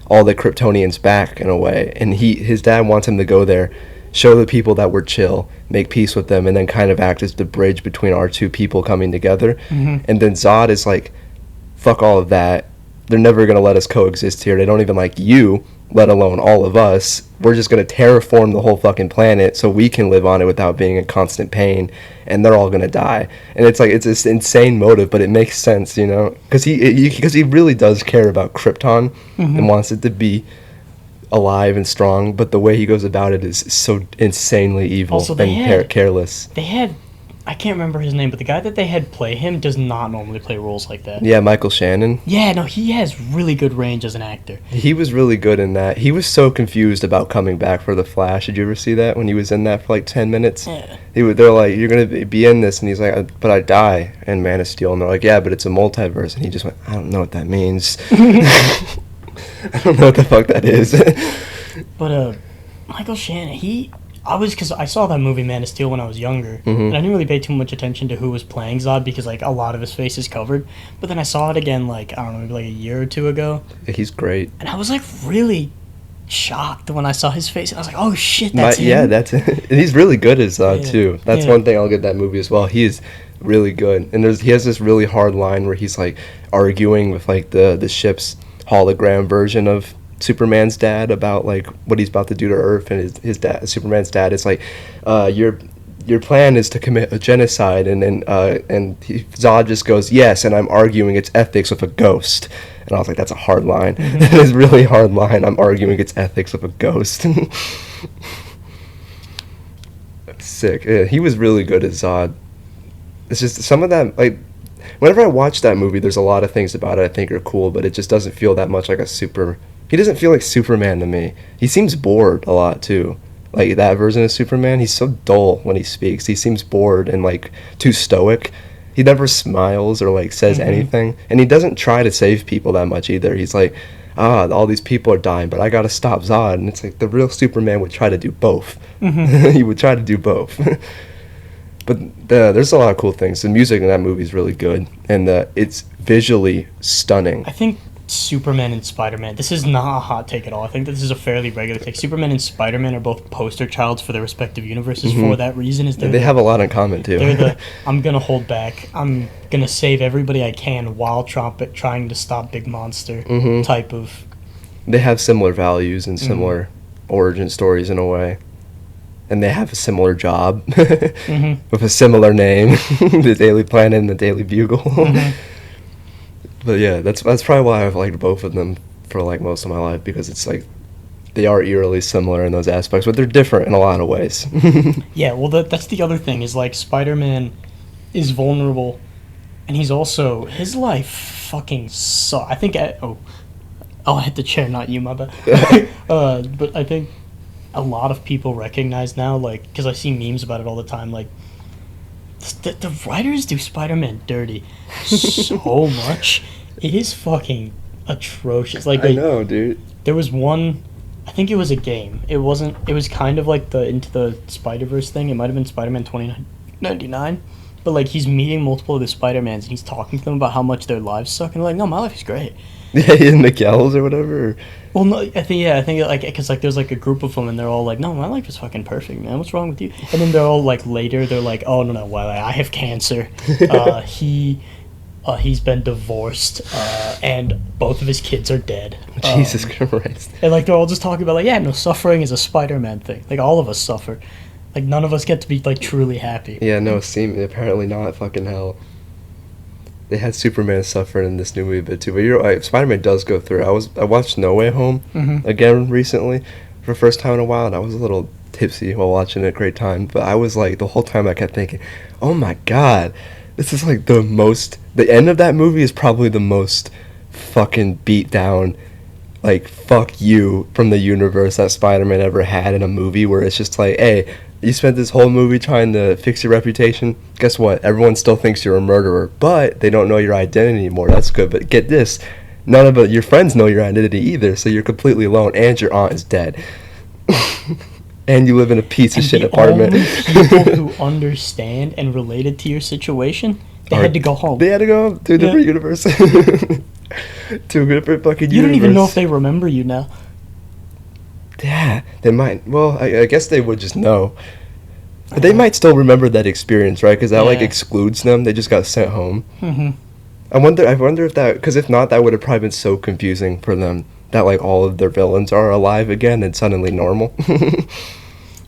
all the Kryptonians back in a way. And his dad wants him to go there, show the people that we're chill, make peace with them, and then kind of act as the bridge between our two people coming together. And then Zod is like, fuck all of that. They're never going to let us coexist here. They don't even like you, let alone all of us. We're just going to terraform the whole fucking planet so we can live on it without being in constant pain, and they're all going to die. And it's like, it's this insane motive, but it makes sense, you know? Because he really does care about Krypton and wants it to be alive and strong, but the way he goes about it is so insanely evil and careless. They had, I can't remember his name, but the guy that they had play him does not normally play roles like that. Yeah, Michael Shannon. Yeah, no, he has really good range as an actor. He was really good in that. He was so confused about coming back for The Flash. Did you ever see that when he was in that for like 10 minutes? Yeah. They're like, you're going to be in this, and he's like, but I die in Man of Steel. And they're like, yeah, but it's a multiverse. And he just went, I don't know what that means. I don't know what the fuck that is. But Michael Shannon, because I saw that movie Man of Steel when I was younger, and I didn't really pay too much attention to who was playing Zod because like a lot of his face is covered. But then I saw it again, like I don't know, maybe like a year or two ago. He's great, and I was like really shocked when I saw his face, and I was like, oh shit, that's him. Yeah, that's and he's really good as Zod too. That's one thing I'll get that movie as well. He is really good, and he has this really hard line where he's like arguing with like the ship's hologram version of Superman's dad about like what he's about to do to Earth, and his dad, Superman's dad, is like, your plan is to commit a genocide, and then Zod just goes, yes, and I'm arguing its ethics with a ghost, and I was like, that's a hard line. That is really hard line. I'm arguing its ethics with a ghost. That's sick. Yeah, he was really good as Zod. It's just some of that, like, whenever I watch that movie, there's a lot of things about it I think are cool, but it just doesn't feel that much like he doesn't feel like Superman to me. He seems bored a lot, too. Like, that version of Superman, he's so dull when he speaks. He seems bored and, like, too stoic. He never smiles or, like, says anything. And he doesn't try to save people that much, either. He's like, all these people are dying, but I gotta stop Zod. And it's like, the real Superman would try to do both. He would try to do both. But there's a lot of cool things. The music in that movie is really good. And it's visually stunning. I think Superman and Spider-Man, this is not a hot take at all. I think this is a fairly regular take. Superman and Spider-Man are both poster childs for their respective universes for that reason. They have a lot in common, too. They're I'm going to hold back. I'm going to save everybody I can while trying to stop Big Monster type of... They have similar values and similar origin stories in a way. And they have a similar job with a similar name, the Daily Planet and the Daily Bugle. But yeah, that's probably why I've liked both of them for like most of my life, because it's like they are eerily similar in those aspects, but they're different in a lot of ways. Yeah, well, that's the other thing is like Spider-Man is vulnerable, and he's also his life fucking sucks. I think I hit the chair, not you, my bad. But I think a lot of people recognize now, like, because I see memes about it all the time, like the writers do Spider-Man dirty so much. It is fucking atrocious. Like, I know, dude. There was one, I think it was a game. It was kind of like the Into the Spider-Verse thing. It might have been Spider-Man 2099. But, like, he's meeting multiple of the Spider-Mans, and he's talking to them about how much their lives suck. And they're like, no, my life is great. Yeah, in McKell's or whatever. Well, no, I think like, because like there's like a group of them, and they're all like, no, my life is fucking perfect, man. What's wrong with you? And then they're all like, later they're like, oh no, well, I have cancer. He's been divorced, and both of his kids are dead. Jesus Christ. And like they're all just talking about like, yeah, no, suffering is a Spider-Man thing. Like all of us suffer. Like none of us get to be like truly happy. Yeah, no, apparently not. Fucking hell. They had Superman suffering in this new movie a bit too, but you're right. Spider-Man does go through. I watched No Way Home again recently for the first time in a while, and I was a little tipsy while watching it. Great time, but I was like the whole time I kept thinking, oh my god, this is like the end of that movie is probably the most fucking beat down, like fuck you from the universe that Spider-Man ever had in a movie, where it's just like, hey, You spent this whole movie trying to fix your reputation. Guess what? Everyone still thinks you're a murderer, but they don't know your identity anymore. That's good. But get this. None of your friends know your identity either, so you're completely alone, and your aunt is dead. And you live in a piece of shit apartment. The only people who understand and related to your situation, they had to go home. They had to go to a different universe. To a different fucking universe. You don't even know if they remember you now. Yeah, they might. Well, I guess they would just know. But they might still remember that experience, right? Because that, like, excludes them. They just got sent home. Mm-hmm. I wonder if that... Because if not, that would have probably been so confusing for them that, like, all of their villains are alive again and suddenly normal.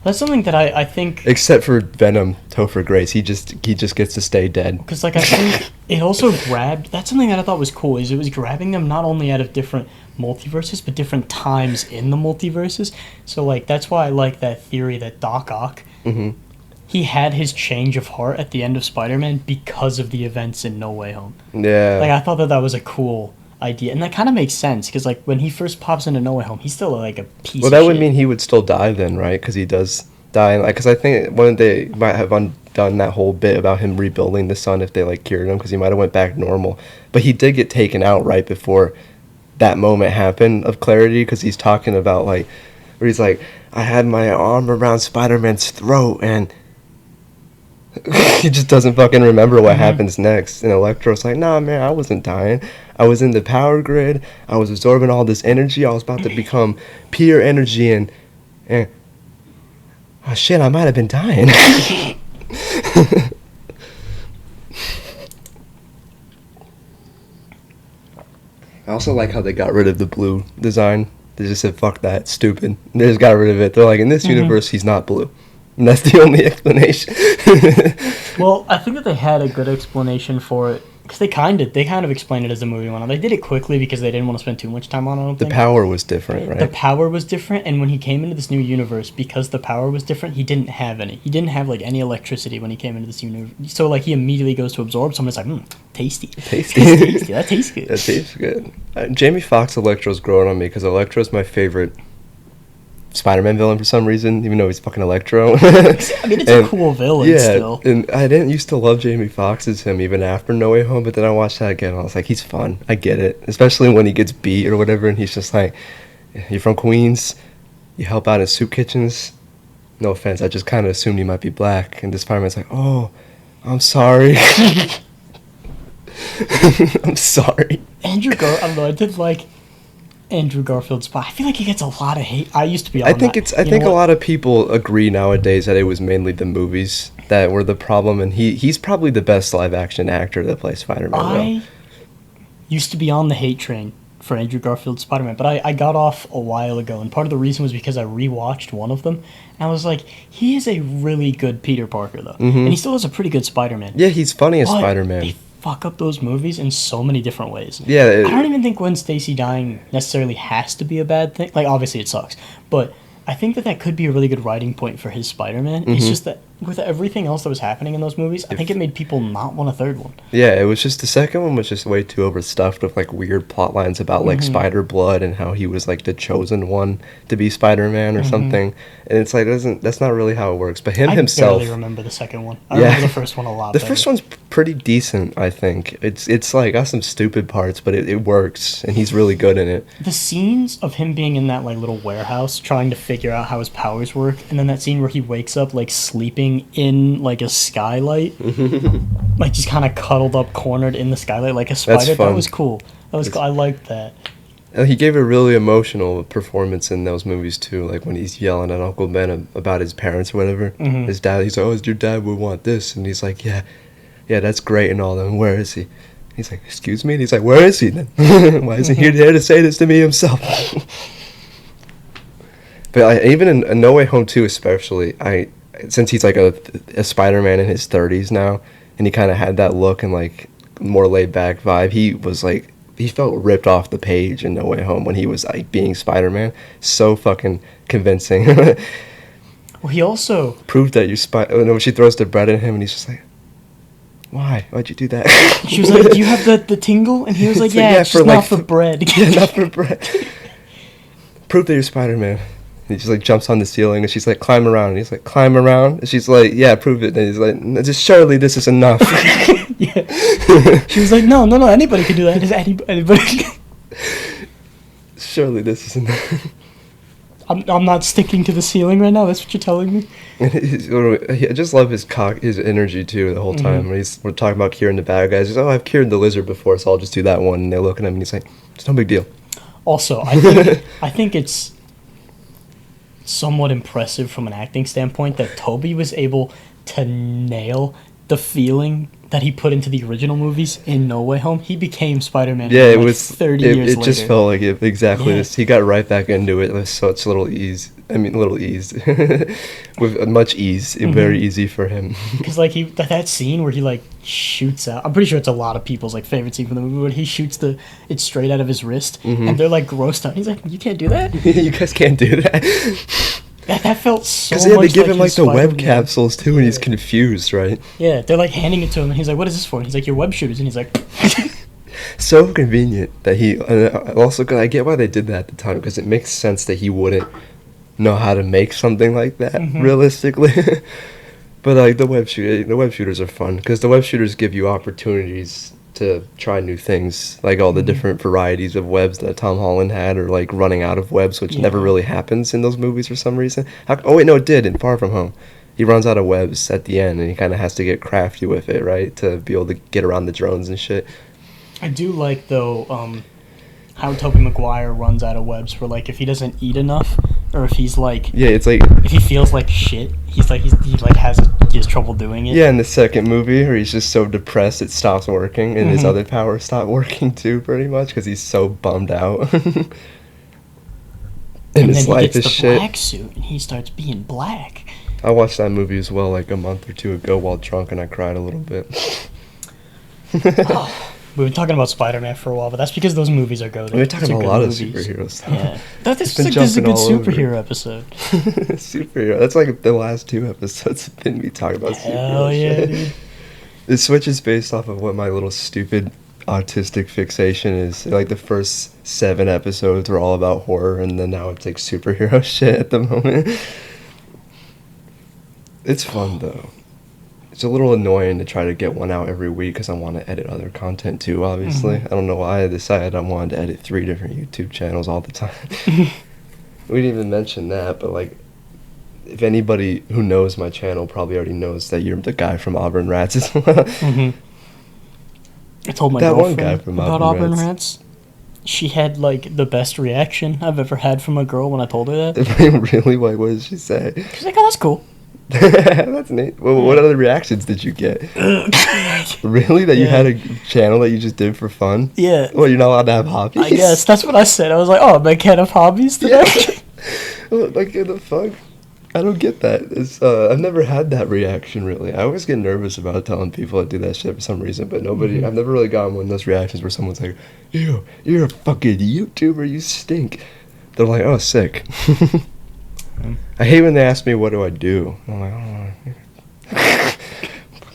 That's something that I think... Except for Venom, Topher Grace. He just gets to stay dead. Because, like, I think it also grabbed... That's something that I thought was cool, is it was grabbing them not only out of different multiverses, but different times in the multiverses. So, like, that's why I like that theory that Doc Ock... Mm-hmm. He had his change of heart at the end of Spider-Man because of the events in No Way Home. Yeah. Like, I thought that was a cool idea. And that kind of makes sense, because, like, when he first pops into No Way Home, he's still, like, a piece of shit. Well, that would mean he would still die then, right? Because he does die. Because I think they might have undone that whole bit about him rebuilding the sun if they, like, cured him, because he might have went back normal. But he did get taken out right before that moment happened of clarity, because he's talking about, like, where he's like, I had my arm around Spider-Man's throat, and... he just doesn't fucking remember what happens next. And Electro's like, nah, man, I wasn't dying. I was in the power grid. I was absorbing all this energy. I was about to become pure energy, and oh shit, I might have been dying. I also like how they got rid of the blue design. They just said, fuck that, stupid. They just got rid of it. They're like, in this universe, he's not blue. And that's the only explanation. Well, I think that they had a good explanation for it, because they kind of explained it as the movie went on. They did it quickly because they didn't want to spend too much time on it, I don't think. The power was different, right? The power was different, and when he came into this new universe, because the power was different, he didn't have any. He didn't have, like, any electricity when he came into this universe. So, like, he immediately goes to absorb someone's like, tasty. Tasty. Tasty. That tastes good. That tastes good. Jamie Foxx Electro's growing on me, because Electro's my favorite Spider-Man villain for some reason, even though he's fucking Electro. I mean, it's a cool villain still. And I didn't used to love Jamie Foxx as him even after No Way Home, but then I watched that again and I was like, he's fun. I get it. Especially when he gets beat or whatever and he's just like, you're from Queens, you help out in soup kitchens. No offense, I just kind of assumed you might be black. And this Spider-Man's like, oh, I'm sorry. I'm sorry. I don't know, I did like Andrew Garfield's spot. I feel like he gets a lot of hate. I used to be on I think a lot of people agree nowadays that it was mainly the movies that were the problem, and he's probably the best live action actor that plays Spider-Man. I used to be on the hate train for Andrew Garfield's Spider-Man, but I got off a while ago, and part of the reason was because I rewatched one of them, and I was like, he is a really good Peter Parker, though. Mm-hmm. And he still has a pretty good Spider-Man. Yeah, he's funny as Spider-Man. They fuck up those movies in so many different ways. Yeah. I don't even think Gwen Stacy dying necessarily has to be a bad thing. Like, obviously it sucks, but I think that could be a really good writing point for his Spider-Man. Mm-hmm. It's just that with everything else that was happening in those movies, I think it made people not want a third one. Yeah, it was just the second one was just way too overstuffed with like weird plot lines about like Spider Blood and how he was like the chosen one to be Spider-Man or something. And it's like that's not really how it works. But himself. I barely remember the second one. I remember the first one a lot. The first one's pretty decent, I think. It's like got some stupid parts, but it works, and he's really good in it. The scenes of him being in that like little warehouse trying to figure out how his powers work, and then that scene where he wakes up like sleeping in like a skylight, like just kind of cuddled up, cornered in the skylight like a spider. That's fun. That was cool. Cool. I liked that. He gave a really emotional performance in those movies too, like when he's yelling at Uncle Ben about his parents or whatever. His dad, he's like, oh, your dad would want this, and he's like, yeah, that's great and all that. And where is he? He's like, excuse me? And he's like, where is he then? Why isn't he there to say this to me himself? But even in No Way Home 2 especially, since he's like a Spider-Man in his 30s now, and he kind of had that look and like more laid-back vibe, he felt ripped off the page in No Way Home when he was like being Spider-Man. So fucking convincing. Well, he also proved that you're she throws the bread at him and he's just like, why? Why'd you do that? She was like, do you have the tingle? And he was like, yeah, it's just not for bread. Yeah, not for bread. Prove that you're Spider-Man. he just like jumps on the ceiling, and she's like, climb around. And he's like, climb around. And she's like, yeah, prove it. And he's like, just surely this is enough. Yeah. She was like, no, anybody can do that. Is anybody? Surely this is enough. I'm not sticking to the ceiling right now. That's what you're telling me. I just love his energy too the whole time. When we're talking about curing the bad guys. He's, I've cured the lizard before, so I'll just do that one. And they look at him, and he's like, it's no big deal. Also, I think it's somewhat impressive from an acting standpoint that Toby was able to nail the feeling that he put into the original movies in No Way Home. He became Spider-Man. Yeah, it like was 30 years later. It just felt like it exactly. Yeah. This. He got right back into it with such little ease. Little ease, with much ease. Very easy for him. Because like that scene where he like shoots out. I'm pretty sure it's a lot of people's like favorite scene from the movie. Where he shoots it straight out of his wrist, and they're like grossed out. He's like, "You can't do that. You guys can't do that." That felt so. Because they give him like the web capsules too, and he's confused, right? Yeah, they're like handing it to him, and he's like, "What is this for?" And he's like, "Your web shooters," and he's like. So convenient that he. Also, I get why they did that at the time, because it makes sense that he wouldn't know how to make something like that realistically. But like the web shooters are fun because the web shooters give you opportunities to try new things, like all the different varieties of webs that Tom Holland had, or like running out of webs, which never really happens in those movies for some reason. Oh wait, no, it did in Far From Home. He runs out of webs at the end, and he kind of has to get crafty with it, right, to be able to get around the drones and shit. I do like though how Tobey Maguire runs out of webs for like if he doesn't eat enough, or if he's like it's like if he feels like shit, he has trouble doing it. Yeah, in the second movie where he's just so depressed it stops working, and his other powers stop working too, pretty much, because he's so bummed out. and his then life he gets is the shit. black suit and he starts being black. I watched that movie as well like a month or two ago while drunk, and I cried a little bit. We've been talking about Spider-Man for a while, but that's because those movies are good. We're talking about a lot of superhero stuff. Yeah. This is a good superhero episode. Superhero. That's like the last two episodes have been me talking about Hell superhero yeah, shit. dude. It switches based off of what my little stupid autistic fixation is. Like the first 7 episodes were all about horror, and then now it's like superhero shit at the moment. It's fun though. It's a little annoying to try to get one out every week because I want to edit other content too, obviously. I don't know why I decided I wanted to edit 3 different YouTube channels all the time. We didn't even mention that, but like, if anybody who knows my channel probably already knows that you're the guy from Auburn Rats as well. I told my That one girlfriend guy from about Auburn Auburn Rats. Rats. She had like the best reaction I've ever had from a girl when I told her that. Really? What did she say? She's like, "Oh, that's cool." That's neat. Well, what other reactions did you get? Really? That you had a channel that you just did for fun? Yeah. Well, you're not allowed to have hobbies? I guess that's what I said. I was like, "Oh, man, can't have hobbies today." Well, like, what the fuck? I don't get that. I've never had that reaction, really. I always get nervous about telling people I do that shit for some reason, but nobody... I've never really gotten one of those reactions where someone's like, "Ew, you're a fucking YouTuber, you stink." They're like, "Oh, sick." I hate when they ask me, what do I do? I'm like, I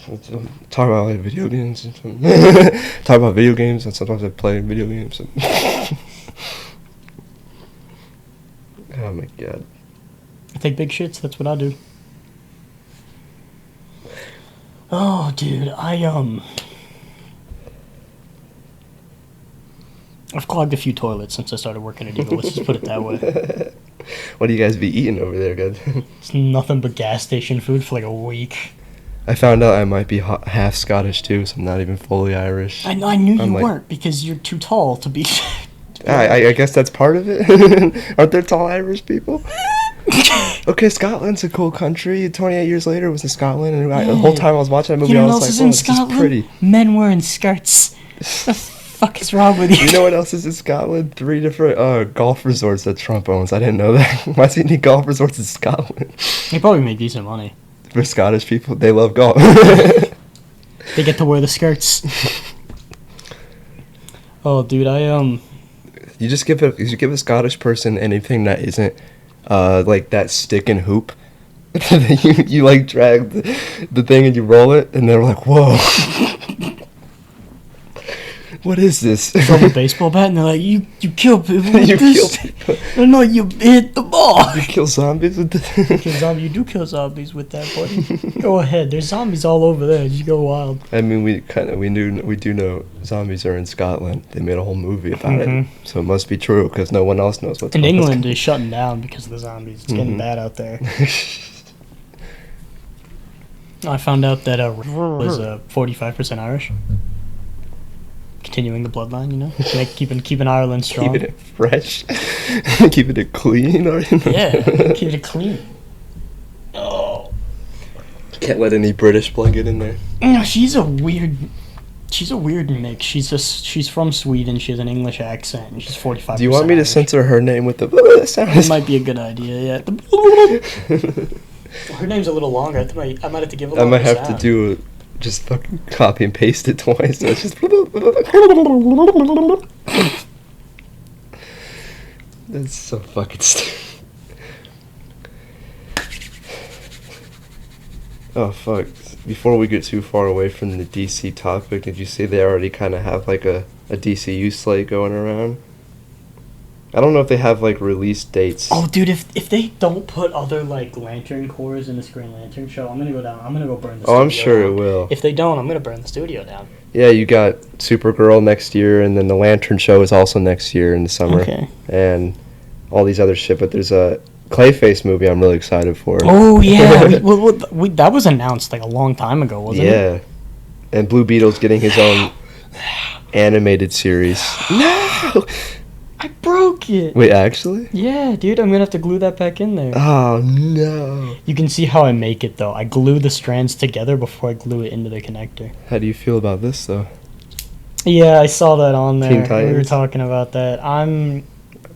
don't know. Talk about like video games. Talk about video games, and sometimes I play video games. Oh my god. I take big shits. That's what I do. Oh, dude, I've clogged a few toilets since I started working at Eagle. Let's just put it that way. What do you guys be eating over there, guys? It's nothing but gas station food for like a week. I found out I might be half Scottish too, so I'm not even fully Irish. I knew you weren't because you're too tall to be. I guess that's part of it. Aren't there tall Irish people? Okay, Scotland's a cool country. 28 years later, it was in Scotland, and the whole time I was watching that movie, I was like, "Oh, this is pretty." Men wearing skirts. The fuck is wrong with you? You know what else is in Scotland? 3 different golf resorts that Trump owns. I didn't know that. Why does he need golf resorts in Scotland? They probably make decent money. For Scottish people, they love golf. They get to wear the skirts. Oh, dude, You just give a Scottish person anything that isn't like that stick and hoop. you like drag the thing and you roll it, and they're like, "Whoa." What is this? Throw a baseball bat and they're like, you kill people with You this. kill people. No, you hit the ball. You kill zombies with this? You do kill zombies with that, buddy. Go ahead. There's zombies all over there. You go wild. I mean, we do know zombies are in Scotland. They made a whole movie about it, so it must be true because no one else knows what's And going on. England is shutting down because of the zombies. It's getting bad out there. I found out that was 45% Irish. Continuing the bloodline, you know, keeping Ireland strong. Keeping it fresh, keeping it clean. Yeah, keeping it clean. Oh, can't let any British blood get in there. no, she's a weird mix. She's from Sweden. She has an English accent, and she's 45%. Do you want me to censor her name with the sound? It might be a good idea. Yeah. Her name's a little longer. I might have to give a I longer might have sound. to do just fucking copy and paste it twice. So it's just. That's so fucking stupid. Oh fuck. Before we get too far away from the DC topic, did you see they already kind of have like a DCU slate going around? I don't know if they have like release dates. Oh, dude, if they don't put other like Lantern cores in this Green Lantern show, I'm gonna go down. I'm gonna go burn the studio. Oh, I'm sure down. it will. If they don't, I'm gonna burn the studio down. Yeah, you got Supergirl next year, and then the Lantern show is also next year in the summer. Okay. And all these other shit, but there's a Clayface movie I'm really excited for. Oh yeah, that was announced like a long time ago, wasn't it? Yeah, and Blue Beetle's getting his own animated series. No, I broke it. Wait, actually? Yeah, dude, I'm gonna have to glue that back in there. Oh no! You can see how I make it though. I glue the strands together before I glue it into the connector. How do you feel about this though? Yeah, I saw that on there. Teen We were Titans? talking about that. I'm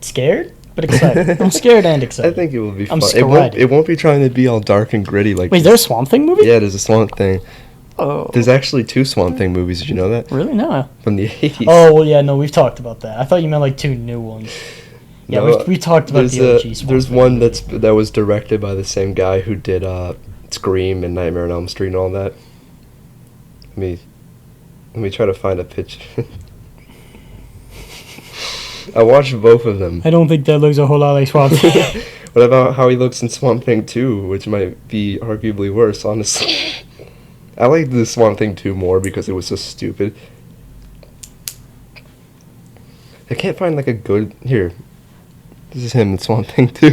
scared, but excited. I'm scared and excited. I think it will be I'm fun. scared. It won't be trying to be all dark and gritty like. Wait, is there a Swamp Thing movie? Yeah, there's a Swamp Thing. Oh. There's actually 2 Swamp Thing movies. Did you know that? Really? No. From the 80s. Oh, well, yeah, no, we've talked about that. I thought you meant like 2 new ones. Yeah, No, we talked about the OG Swamp There's Thing one movie. that was directed by the same guy who did Scream and Nightmare on Elm Street and all that. Let me try to find a picture. I watched both of them. I don't think that looks a whole lot like Swamp Thing. What about how he looks in Swamp Thing 2, which might be arguably worse, honestly. I like the Swamp Thing 2 more because it was so stupid. I can't find like a good... Here. This is him in Swamp Thing 2.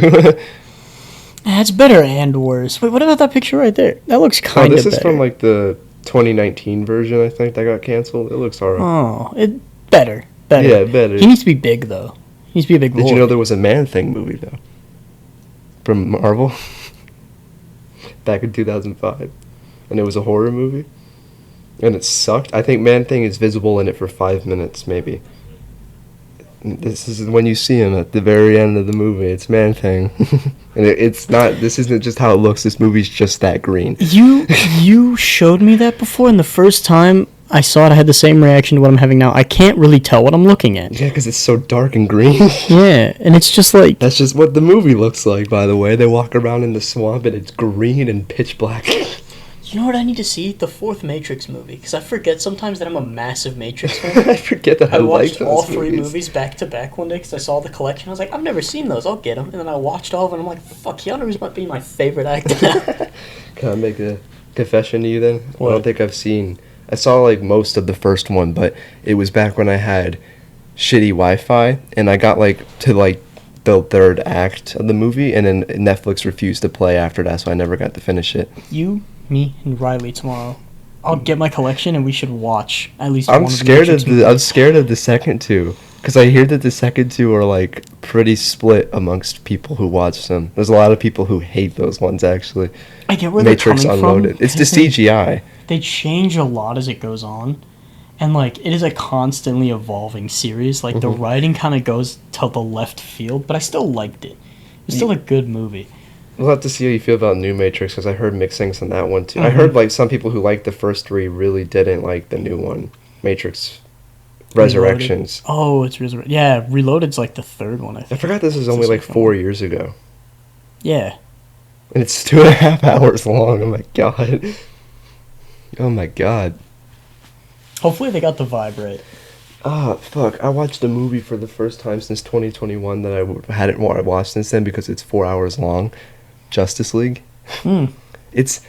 That's better and worse. Wait, what about that picture right there? That looks Oh, kind of this better. is from like the 2019 version, I think, that got canceled. It looks alright. Oh, better. Yeah, better. He needs to be big, though. He needs to be a big Did boy. you know there was a Man-Thing movie, though? From Marvel? Back in 2005. And it was a horror movie. And it sucked. I think Man-Thing is visible in it for 5 minutes, maybe. And this is when you see him at the very end of the movie. It's Man-Thing. And it's not... This isn't just how it looks. This movie's just that green. You showed me that before, and the first time I saw it, I had the same reaction to what I'm having now. I can't really tell what I'm looking at. Yeah, because it's so dark and green. Yeah, and it's just like... That's just what the movie looks like, by the way. They walk around in the swamp, and it's green and pitch black. You know what I need to see? The 4th Matrix movie. Because I forget sometimes that I'm a massive Matrix fan. I forget that I like watched those all 3 movies. movies back to back one day because I saw the collection. I was like, I've never seen those. I'll get them. And then I watched all of them, and I'm like, fuck, Keanu Reeves might be my favorite actor now. Can I make a confession to you then? What? I don't think I've seen... I saw like most of the first one, but it was back when I had shitty Wi-Fi, and I got like to like the 3rd act of the movie, and then Netflix refused to play after that, so I never got to finish it. You, me, and Riley tomorrow. I'll get my collection, and we should watch at least I'm one scared of of the I'm scared of the second 2, because I hear that the second 2 are like pretty split amongst people who watch them. There's a lot of people who hate those ones actually. I get where Matrix they're coming Unloaded. from. It's the CGI. They change a lot as it goes on, and like it is a constantly evolving series. Like the writing kind of goes to the left field, but I still liked it. It's still a good movie. We'll have to see how you feel about New Matrix, because I heard mixed things on that one too. I heard like some people who liked the first 3 really didn't like the new one, Matrix Resurrections. Reloaded. Oh, it's Resurrected. Yeah, Reloaded's like the 3rd one, I I think. forgot this was only the like second 4 years ago, Yeah. and it's 2.5 hours long. Oh my god! Oh my god! Hopefully they got the vibe right. Oh, fuck. I watched a movie for the first time since 2021 that hadn't watched since then because it's 4 hours long. Justice League. Hmm. It's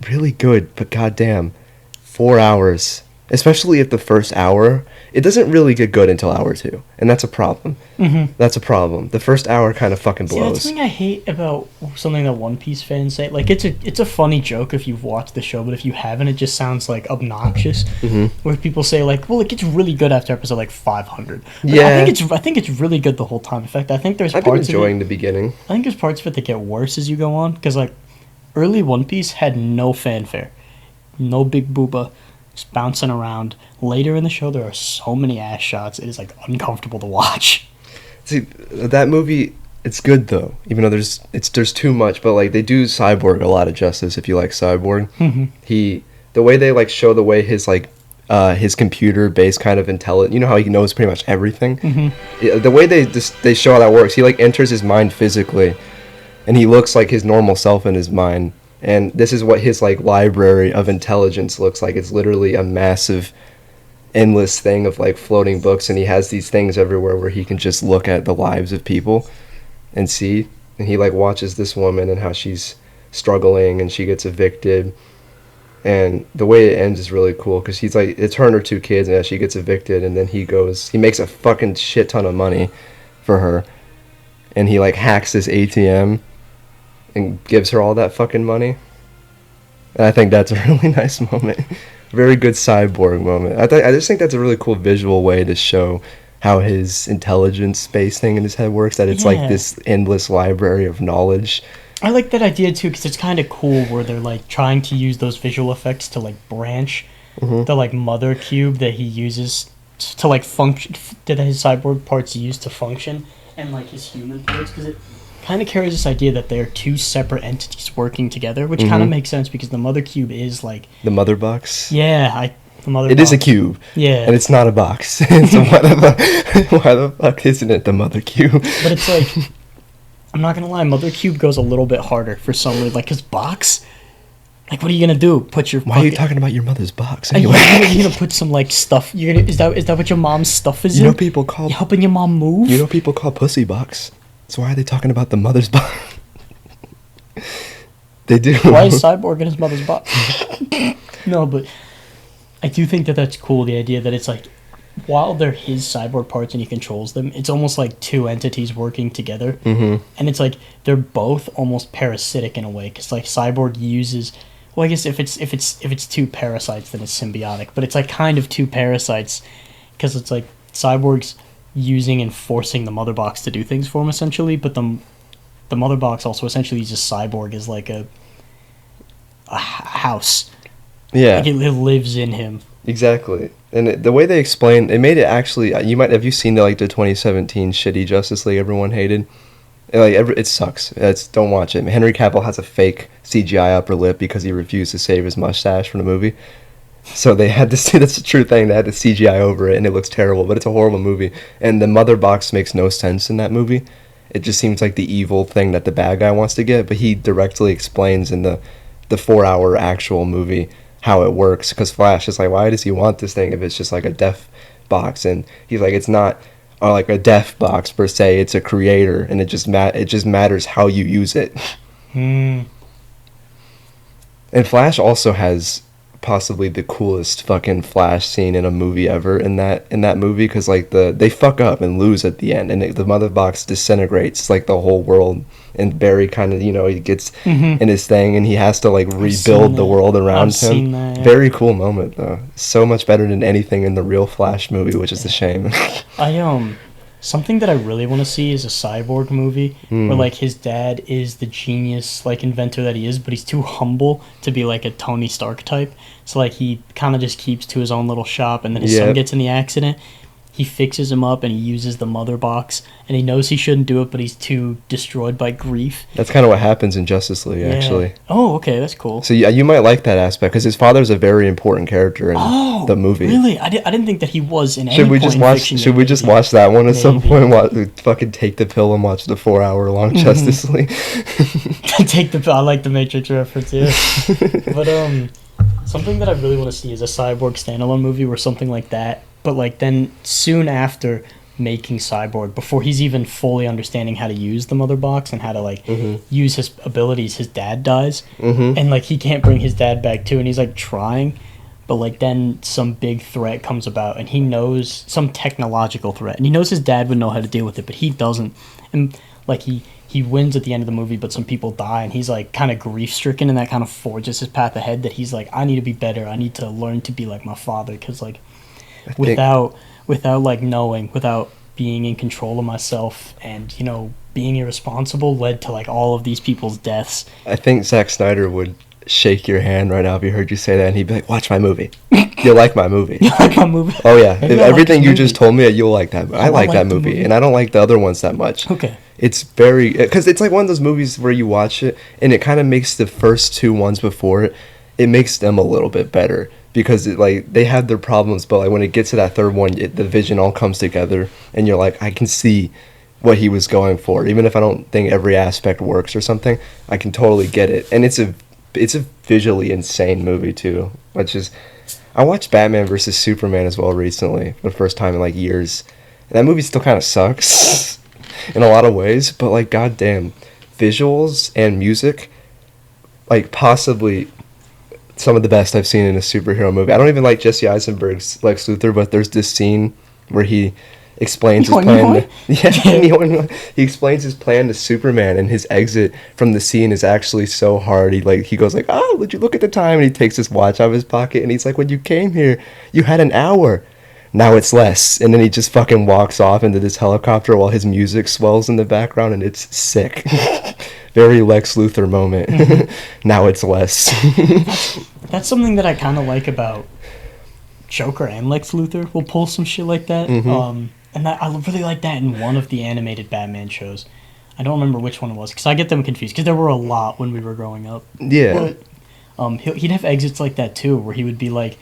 really good, but goddamn, 4 hours. Especially if the first hour, it doesn't really get good until hour 2, and that's a problem. Mm-hmm. That's a problem. The first hour kind of fucking See, blows. that's something I hate about something that One Piece fans say. Like, it's a funny joke if you've watched the show, but if you haven't, it just sounds, like, obnoxious. Mm-hmm. Where people say, like, well, it gets really good after episode, like, 500. Like, Yeah. I think it's really good the whole time. In fact, I think there's I've been parts of enjoying it... the beginning. I think there's parts of it that get worse as you go on, because, like, early One Piece had no fanfare. No big booba. Just bouncing around. Later in the show, there are so many ass shots. It is, like, uncomfortable to watch. See, that movie, it's good though. Even though there's too much, but like they do Cyborg a lot of justice. If you like Cyborg, the way they like show the way his like his computer based kind of intelligent. You know how he knows pretty much everything. The way they show how that works. He like enters his mind physically, and he looks like his normal self in his mind. And this is what his like library of intelligence looks like. It's literally a massive, endless thing of like floating books, and he has these things everywhere where he can just look at the lives of people and see. And he like watches this woman and how she's struggling and she gets evicted. And the way it ends is really cool because he's like, it's her and her 2 kids, and she gets evicted, and then he makes a fucking shit ton of money for her, and he like hacks this ATM and gives her all that fucking money. And I think that's a really nice moment. Very good Cyborg moment. I just think that's a really cool visual way to show how his intelligence space thing in his head works, that it's like this endless library of knowledge. I like that idea too, because it's kind of cool where they're like trying to use those visual effects to like branch the like mother cube that he uses to like function, that his cyborg parts use to function, and like his human parts, because it kind of carries this idea that they're 2 separate entities working together, which kind of makes sense because the mother cube is like the mother box. Yeah, the mother. It box. is a cube. Yeah, and it's not a box. So why the fuck isn't it the mother cube? But it's like, I'm not gonna lie, mother cube goes a little bit harder for some reason. Like his box. Like, what are you gonna do? Put your Why are you talking about your mother's box anyway? anyway? You're gonna put some like stuff. Is that what your mom's stuff is? You in? know people call You helping your mom move. You know people call pussy box. So why are they talking about the mother's box? They do. Why is Cyborg in his mother's box? No, but I do think that that's cool. The idea that it's like, while they're his cyborg parts and he controls them, it's almost like 2 entities working together. And it's like they're both almost parasitic in a way, because like Cyborg uses. Well, I guess if it's 2 parasites, then it's symbiotic. But it's like kind of 2 parasites, because it's like Cyborg's using and forcing the mother box to do things for him essentially, but the mother box also essentially uses Cyborg as like a house. Yeah, like it lives in him. Exactly. And the way they explained it made it actually, have you seen the 2017 shitty Justice League everyone hated? It sucks. Don't watch it. Henry Cavill has a fake CGI upper lip because he refused to shave his mustache from the movie. So they had to see, that's a true thing, they had to CGI over it, and it looks terrible, but it's a horrible movie. And the mother box makes no sense in that movie. It just seems like the evil thing that the bad guy wants to get, but he directly explains in the 4-hour actual movie how it works, because Flash is like, why does he want this thing if it's just like a deaf box? And he's like, it's not like a deaf box per se, it's a creator, and it just matters how you use it. And Flash also has possibly the coolest fucking Flash scene in a movie ever in that movie, because like they fuck up and lose at the end, and the mother box disintegrates like the whole world, and Barry kind of he gets in his thing and he has to like rebuild the world around him. Very cool moment though, so much better than anything in the real Flash movie, which is a shame. Something that I really want to see is a Cyborg movie where like his dad is the genius like inventor that he is, but he's too humble to be like a Tony Stark type. So like he kind of just keeps to his own little shop, and then his son gets in the accident. He fixes him up and he uses the mother box, and he knows he shouldn't do it, but he's too destroyed by grief. That's kind of what happens in Justice League, actually. Oh, okay, that's cool. So yeah, you might like that aspect, because his father's a very important character in the movie. Really? I didn't think that he was in any Should we just watch that one at some point? Fucking take the pill and watch the 4-hour-long Justice League. Take the pill. I like the Matrix reference, yeah. But something that I really want to see is a Cyborg standalone movie where something like that but like then soon after making Cyborg, before he's even fully understanding how to use the mother box and how to like use his abilities, his dad dies, and like he can't bring his dad back too, and he's like trying, but like then some big threat comes about, and he knows some technological threat, and he knows his dad would know how to deal with it, but he doesn't, and like he wins at the end of the movie, but some people die, and he's like kind of grief stricken, and that kind of forges his path ahead. That he's like, I need to be better. I need to learn to be like my father, because like without like knowing, without being in control of myself, and you know, being irresponsible led to like all of these people's deaths. I think Zack Snyder would shake your hand right now if he heard you say that, and he'd be like, watch my movie. You'll like my movie. You like my movie? Oh yeah. If everything like you just told me, you'll like that. I like that movie, and I don't like the other ones that much. Okay. It's very, because it's like one of those movies where you watch it and it kind of makes the first two ones before it makes them a little bit better, because it, like, they have their problems, but like when it gets to that third one, the vision all comes together, and you're like, I can see what he was going for, even if I don't think every aspect works or something. I can totally get it, and it's a visually insane movie too. Which is, I watched Batman vs Superman as well recently for the first time in like years, and that movie still kind of sucks in a lot of ways, but like goddamn, visuals and music, like possibly some of the best I've seen in a superhero movie. I don't even like Jesse Eisenberg's Lex Luthor, but there's this scene where he explains his plan. He explains his plan to Superman, and his exit from the scene is actually so hard. He goes like, "Oh, would you look at the time?" And he takes his watch out of his pocket, and he's like, "When you came here, you had an hour. Now it's less." And then he just fucking walks off into this helicopter while his music swells in the background, and it's sick. Very Lex Luthor moment. Now it's less. That's something that I kind of like about Joker and Lex Luthor. Will pull some shit like that. And I really like that in one of the animated Batman shows. I don't remember which one it was, because I get them confused, because there were a lot when we were growing up. Yeah. But he'd have exits like that too, where he would be like,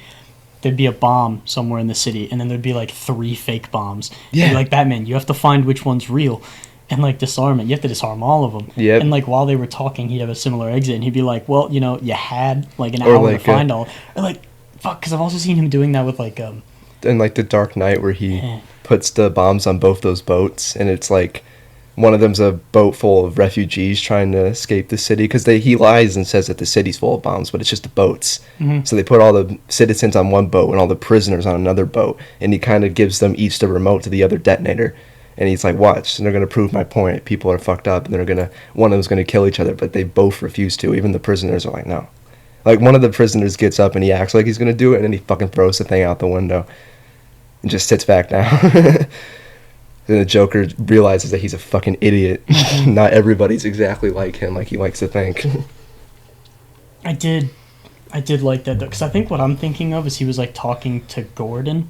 there'd be a bomb somewhere in the city, and then there'd be like 3 fake bombs. Yeah. Be like, Batman, you have to find which one's real, and like disarm it. You have to disarm all of them. Yep. And like while they were talking, he'd have a similar exit, and he'd be like, well, you know, you had like an hour to find all. Or like, fuck, because I've also seen him doing that with like in like The Dark Knight, where he puts the bombs on both those boats, and it's like one of them's a boat full of refugees trying to escape the city, because he lies and says that the city's full of bombs, but it's just the boats. So they put all the citizens on one boat and all the prisoners on another boat, and he kind of gives them each the remote to the other detonator, and he's like, watch, and they're going to prove my point. People are fucked up, and one of them's going to kill each other, but they both refuse to. Even the prisoners are like, no. Like, one of the prisoners gets up and he acts like he's going to do it, and then he fucking throws the thing out the window and just sits back down. Then the Joker realizes that he's a fucking idiot. Not everybody's exactly like him, like he likes to think. I did like that, though, because I think what I'm thinking of is he was like talking to Gordon.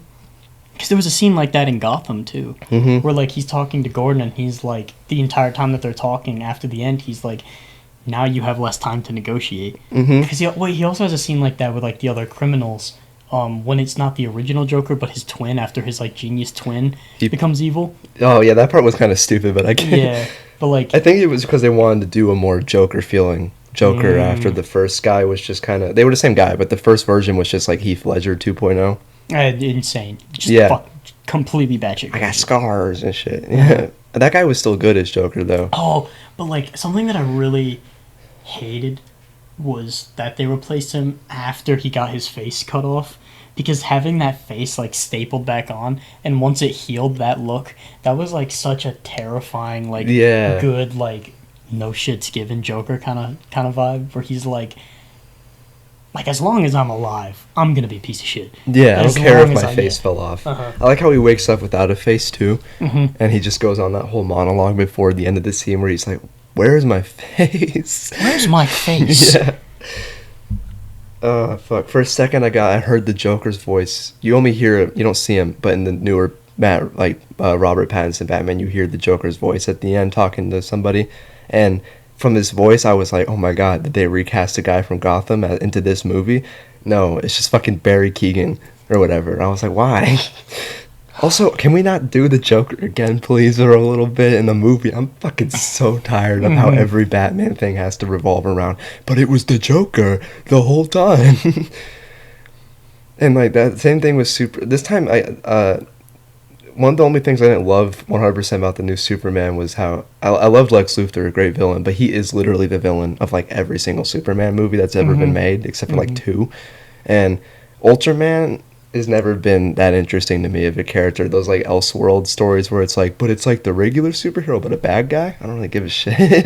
Because there was a scene like that in Gotham too, where like he's talking to Gordon, and he's like, the entire time that they're talking after the end, he's like, now you have less time to negotiate. Because he also has a scene like that with like the other criminals, when it's not the original Joker, but his twin, after his like genius twin becomes evil. Oh yeah, that part was kind of stupid, but I get Yeah, but like, I think it was because they wanted to do a more Joker feeling Joker after the first guy was just kind of, they were the same guy, but the first version was just like Heath Ledger 2.0. Insane. Just completely batshit. I got scars and shit. Yeah. That guy was still good as Joker, though. Oh, but like, something that I really hated was that they replaced him after he got his face cut off, because having that face like stapled back on, and once it healed, that look, that was like such a terrifying, like, good, like, no shits given Joker kind of vibe, where he's like, as long as I'm alive, I'm gonna be a piece of shit. Yeah, I don't care if my face fell off. I like how he wakes up without a face too, and he just goes on that whole monologue before the end of the scene where he's like, "Where's my face? Where's my face?" Yeah. Fuck. For a second, I heard the Joker's voice. You only hear it, you don't see him, but in the newer Robert Pattinson Batman, you hear the Joker's voice at the end talking to somebody, and from his voice, I was like, oh my god, did they recast a guy from Gotham into this movie? No, it's just fucking Barry Keoghan or whatever. And I was like, why? Also, can we not do the Joker again, please, for a little bit in the movie? I'm fucking so tired of how every Batman thing has to revolve around, but it was the Joker the whole time. And like that same thing with Super. This time, one of the only things I didn't love 100% about the new Superman was how I loved Lex Luthor, a great villain, but he is literally the villain of like every single Superman movie that's ever been made, except for like two. And Ultraman has never been that interesting to me of a character. Those like Elseworld stories where it's like, but it's like the regular superhero, but a bad guy. I don't really give a shit.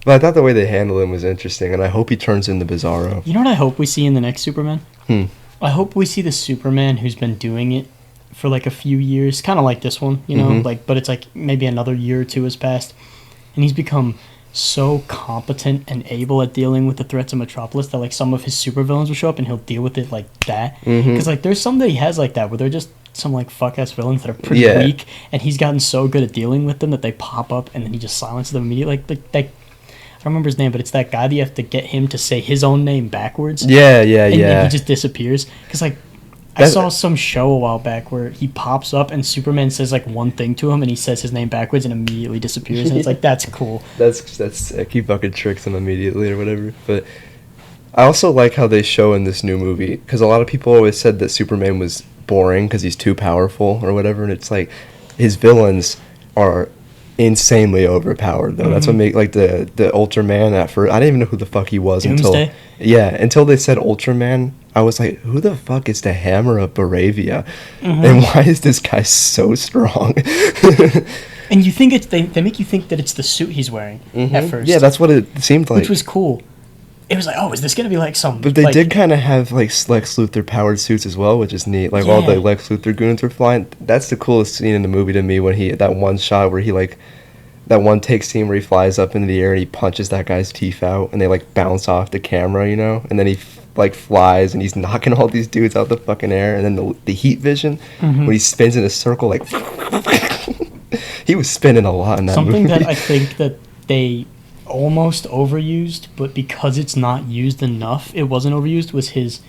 But I thought the way they handled him was interesting, and I hope he turns into Bizarro. You know what I hope we see in the next Superman? I hope we see the Superman who's been doing it for like a few years, kind of like this one, you know, like, but it's like maybe another year or two has passed, and he's become so competent and able at dealing with the threats of Metropolis that like some of his supervillains will show up and he'll deal with it like that. Because like there's some that he has like that where they're just some like fuck ass villains that are pretty weak, and he's gotten so good at dealing with them that they pop up and then he just silences them immediately. Like I don't remember his name, but it's that guy that you have to get him to say his own name backwards. And he just disappears. Because like I saw some show a while back where he pops up and Superman says like one thing to him and he says his name backwards and immediately disappears, and it's like, that's cool. That's he fucking tricks him immediately or whatever. But I also like how they show in this new movie, because a lot of people always said that Superman was boring because he's too powerful or whatever, and it's like his villains are insanely overpowered though. That's what make like the Ultraman at first. I didn't even know who the fuck he was Doomsday? until they said Ultraman. I was like, who the fuck is the Hammer of Baravia? And why is this guy so strong? And you think it's they make you think that it's the suit he's wearing at first. Yeah, that's what it seemed like. Which was cool. It was like, oh, is this gonna be like some? But they like, did kind of have like Lex Luthor powered suits as well, which is neat. Like all the Lex Luthor goons were flying. That's the coolest scene in the movie to me, when that one shot where he like, that one take scene where he flies up into the air and he punches that guy's teeth out and they like bounce off the camera, you know, and then he like flies and he's knocking all these dudes out the fucking air, and then the heat vision when he spins in a circle like he was spinning a lot in that movie. Something that I think that they almost overused, but because it's not used enough, it wasn't overused, was his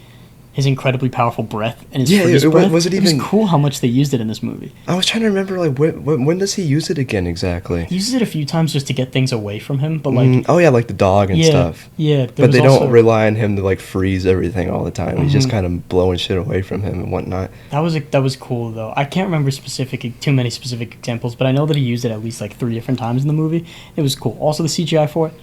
incredibly powerful breath and his freeze breath. It was cool how much they used it in this movie. I was trying to remember, like, when does he use it again exactly? He uses it a few times just to get things away from him, but like... oh yeah, like the dog and stuff. Yeah, but they don't rely on him to, like, freeze everything all the time. He's just kind of blowing shit away from him and whatnot. That was cool, though. I can't remember too many specific examples, but I know that he used it at least, like, 3 different times in the movie. It was cool. Also, the CGI for it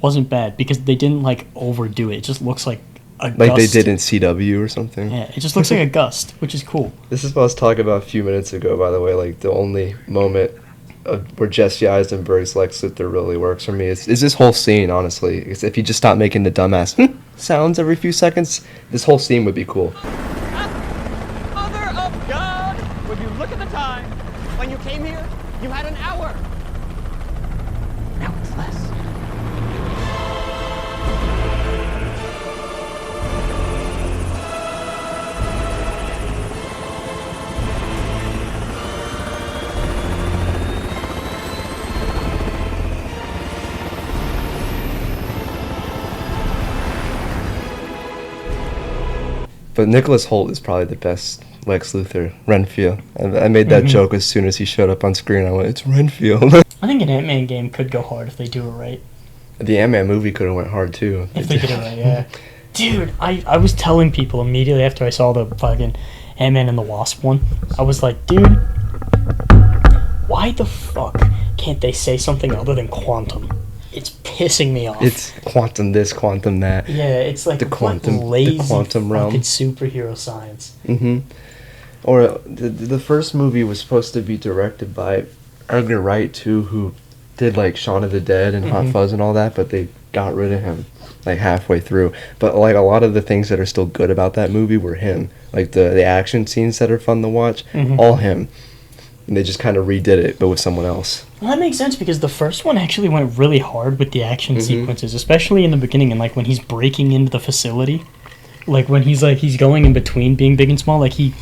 wasn't bad, because they didn't, like, overdo it. It just looks like a like gust. They did in CW or something. Yeah, it just looks like a gust, which is cool. This is what I was talking about a few minutes ago, by the way. Like, the only moment where Jesse Eisenberg's Lex Luthor really works for me is this whole scene, honestly. If you just stop making the dumbass sounds every few seconds, this whole scene would be cool. Mother of God! Would you look at the time? When you came here, you had an hour. Now it's less. But Nicholas Hoult is probably the best Lex Luthor, Renfield. I made that joke as soon as he showed up on screen. I went, it's Renfield. I think an Ant-Man game could go hard if they do it right. The Ant-Man movie could have went hard, too. If they did it right, yeah. Dude, I was telling people immediately after I saw the fucking Ant-Man and the Wasp one, I was like, dude, why the fuck can't they say something other than quantum? It's pissing me off. It's quantum this, quantum that. Yeah, it's like the quantum realm. It's superhero science. Or the first movie was supposed to be directed by Edgar Wright too, who did like Shaun of the Dead and Hot Fuzz and all that, but they got rid of him like halfway through. But like a lot of the things that are still good about that movie were him. Like the action scenes that are fun to watch, all him. And they just kind of redid it, but with someone else. Well, that makes sense, because the first one actually went really hard with the action sequences, especially in the beginning, and like when he's breaking into the facility, like when he's going in between being big and small, like he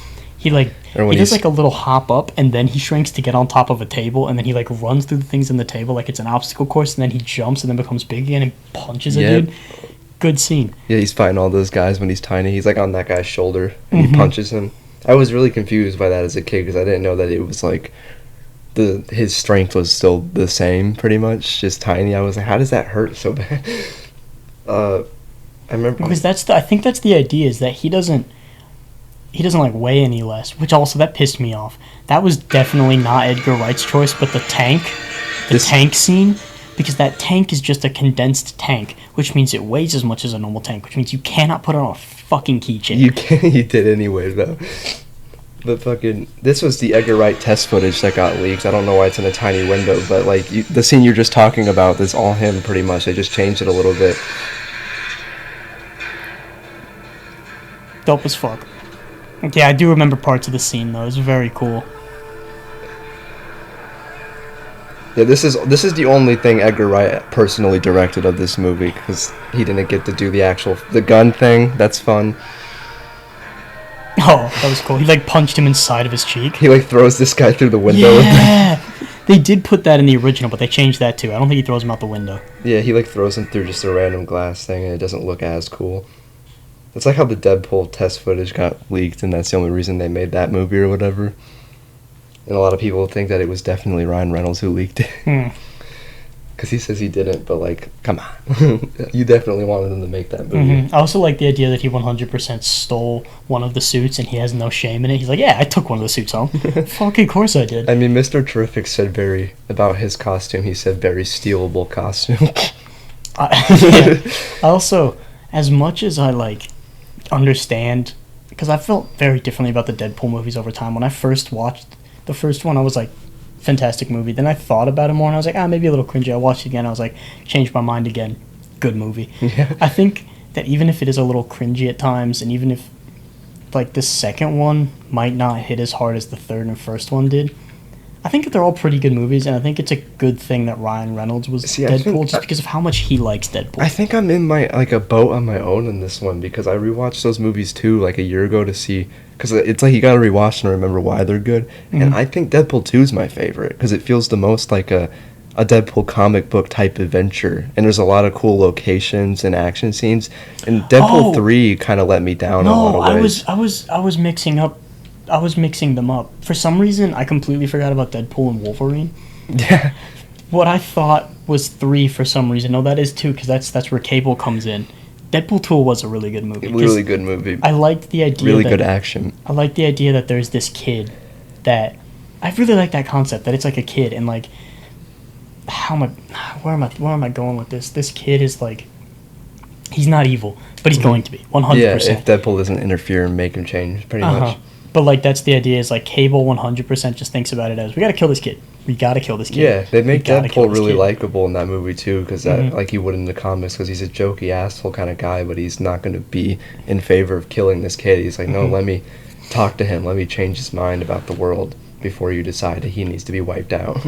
does like a little hop up, and then he shrinks to get on top of a table, and then he like runs through the things in the table like it's an obstacle course, and then he jumps and then becomes big again and punches a dude. Good scene. Yeah, he's fighting all those guys when he's tiny. He's like on that guy's shoulder, and he punches him. I was really confused by that as a kid, because I didn't know that it was like his strength was still the same, pretty much, just tiny. I was like, how does that hurt so bad? I remember Because I think that's the idea, is that he doesn't like weigh any less, which also that pissed me off. That was definitely not Edgar Wright's choice, but the tank scene, because that tank is just a condensed tank, which means it weighs as much as a normal tank, which means you cannot put it on a fucking keychain. You can. You did anyway, though. But fucking, this was the Edgar Wright test footage that got leaked. I don't know why it's in a tiny window, but like the scene you're just talking about, that's all him pretty much. They just changed it a little bit. Dope as fuck. Yeah, I do remember parts of the scene though. It was very cool. Yeah, this is the only thing Edgar Wright personally directed of this movie, because he didn't get to do the gun thing. That's fun. Oh, that was cool. He like punched him inside of his cheek. He like throws this guy through the window. Yeah, they did put that in the original, but they changed that too. I don't think he throws him out the window. Yeah, he like throws him through just a random glass thing, and it doesn't look as cool. It's like how the Deadpool test footage got leaked, and that's the only reason they made that movie or whatever. And a lot of people think that it was definitely Ryan Reynolds who leaked it. Because he says he didn't, but like, come on. You definitely wanted him to make that movie. I also like the idea that he 100% stole one of the suits and he has no shame in it. He's like, yeah, I took one of the suits home. Fucking course I did. I mean, Mr. Terrific said about his costume, he said very stealable costume. I also, as much as I like understand, because I felt very differently about the Deadpool movies over time. When I first watched the first one, I was like, fantastic movie. Then I thought about it more and I was like, maybe a little cringy. I watched it again. I was like, changed my mind again. Good movie. Yeah. I think that even if it is a little cringy at times, and even if like the second one might not hit as hard as the third and first one did, I think that they're all pretty good movies, and I think it's a good thing that Ryan Reynolds was Deadpool, just because of how much he likes Deadpool. I think I'm in a boat on my own in this one, because I rewatched those movies too, like a year ago, to see, because it's like you gotta rewatch and remember why they're good. And I think Deadpool 2 is my favorite, because it feels the most like a Deadpool comic book type adventure, and there's a lot of cool locations and action scenes. And Deadpool 3 kind of let me down in a lot of ways. I was mixing them up. For some reason, I completely forgot about Deadpool and Wolverine. Yeah. What I thought was 3 for some reason. No, that is 2, because that's where Cable comes in. Deadpool 2 was a really good movie. Really good movie. I liked the idea. Really good action. I liked the idea that there's this kid that... I really like that concept, that it's like a kid, and like... Where am I going with this? This kid is like... He's not evil, but he's going to be, 100%. Yeah, if Deadpool doesn't interfere and make him change, pretty much. But like that's the idea, is like Cable 100% just thinks about it as, we gotta kill this kid. We gotta kill this kid. Yeah, they make Deadpool really likable in that movie too, because like he would in the comics, because he's a jokey asshole kind of guy, but he's not going to be in favor of killing this kid. He's like, no, let me talk to him, let me change his mind about the world before you decide that he needs to be wiped out.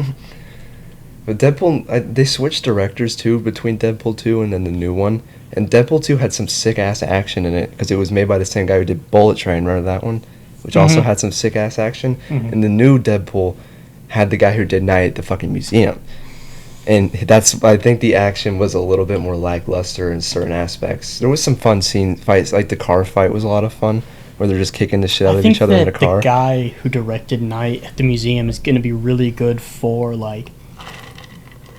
But Deadpool, they switched directors too between Deadpool 2 and then the new one, and Deadpool 2 had some sick ass action in it, because it was made by the same guy who did Bullet Train. Remember that one? Which also had some sick ass action. And the new Deadpool had the guy who did Night at the fucking Museum, and I think the action was a little bit more lackluster in certain aspects. There was some fun fights, like the car fight was a lot of fun, where they're just kicking the shit out of each other in a car. The guy who directed Night at the Museum is going to be really good for like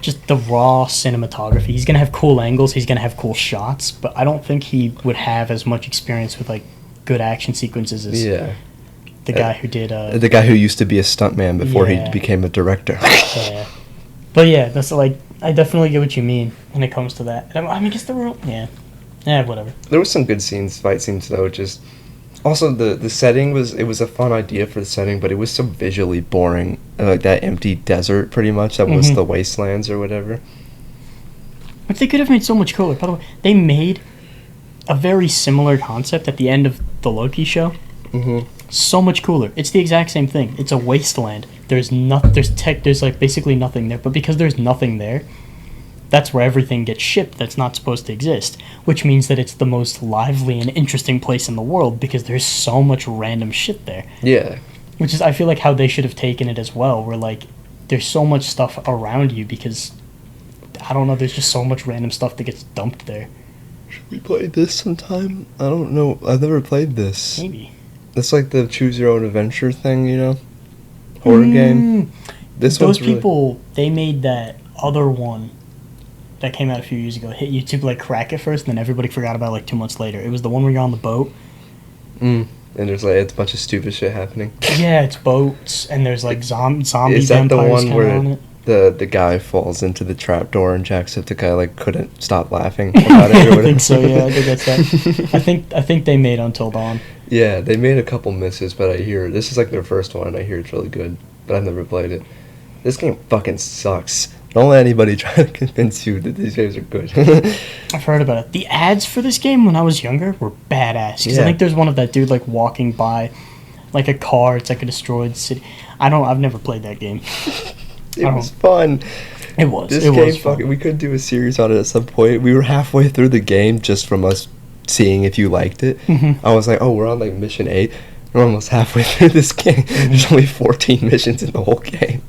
just the raw cinematography. He's going to have cool angles, he's going to have cool shots, but I don't think he would have as much experience with like good action sequences as the guy who did the guy who used to be a stuntman before he became a director. Yeah. But yeah, that's like, I definitely get what you mean when it comes to that. I mean, I guess there were, whatever. There was some good fight scenes though. Just also the setting was a fun idea for the setting, but it was so visually boring, like that empty desert pretty much that was the wastelands or whatever. But they could have made so much cooler. By the way, they made a very similar concept at the end of the Loki show. So much cooler. It's the exact same thing. It's a wasteland. There's like basically nothing there, but because there's nothing there, that's where everything gets shipped that's not supposed to exist, which means that it's the most lively and interesting place in the world, because there's so much random shit there. Yeah. Which is, I feel like, how they should have taken it as well, where like there's so much stuff around you, because I don't know, there's just so much random stuff that gets dumped there. Should we play this sometime? I don't know. I've never played this. Maybe. It's like the choose your own adventure thing, you know? Horror game. Those people, they made that other one that came out a few years ago. Hit YouTube like crack at first, and then everybody forgot about it like 2 months later. It was the one where you're on the boat. And there's like it's a bunch of stupid shit happening. Yeah, it's boats, and there's like zombie Is that the vampires one on where it. the guy falls into the trap door and Jacksepticeye like couldn't stop laughing about it or whatever? I think so. Yeah, I think that's that. I think they made Until Dawn. Yeah, they made a couple misses, but I hear this is like their first one, and I hear it's really good. But I've never played it. This game fucking sucks. Don't let anybody try to convince you that these games are good. I've heard about it. The ads for this game when I was younger were badass. Because I think there's one of that dude like walking by, like a car. It's like a destroyed city. I've never played that game. It was fun. It was. This it game was fun. fucking. We could do a series on it at some point. We were halfway through the game just from us seeing if you liked it. I was like, oh, we're on like mission 8. We're almost halfway through this game. There's only 14 missions in the whole game.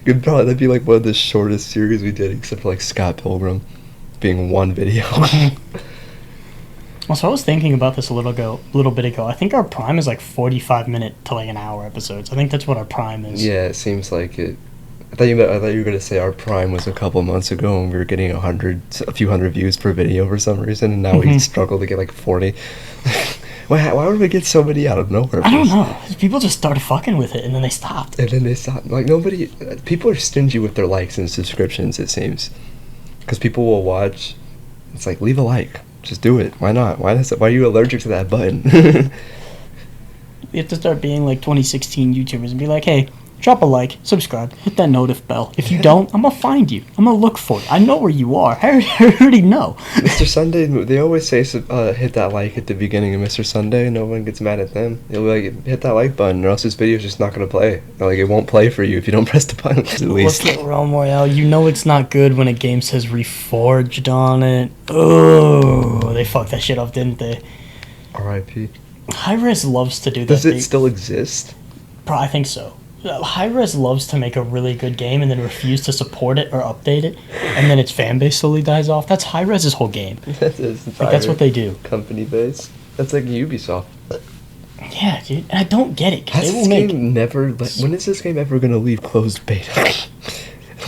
That'd be like one of the shortest series we did, except for like Scott Pilgrim being one video. Also, I was thinking about this a little bit ago. I think our prime is like 45-minute to like an hour episodes. I think that's what our prime is. Yeah, it seems like it. I thought you were gonna say our prime was a couple months ago and we were getting a few hundred views per video for some reason, and now we struggle to get like 40. Why would we get so many out of nowhere? I don't know. People just started fucking with it and then they stopped. And then they stopped. Like people are stingy with their likes and subscriptions. It seems, because people will watch. It's like, leave a like. Just do it. Why not? Why are you allergic to that button? We have to start being like 2016 YouTubers and be like, hey, drop a like, subscribe, hit that notif bell. If you don't, I'm gonna find you. I'm gonna look for you. I know where you are. I already know. Mr. Sunday, they always say hit that like at the beginning of Mr. Sunday. No one gets mad at them. They'll be like, hit that like button, or else this video's just not gonna play. Like, it won't play for you if you don't press the button. At least. Look at Realm Royale. You know it's not good when a game says Reforged on it. Oh, they fucked that shit up, didn't they? R.I.P. Hi-Res loves to do that. Does it still exist? I think so. Hi-Res loves to make a really good game and then refuse to support it or update it, and then its fan base slowly dies off. That's Hi-Res's whole game. That's what they do. Company base. That's like Ubisoft. Yeah, dude. And I don't get it. Has this game never? When is this game ever gonna leave closed beta? I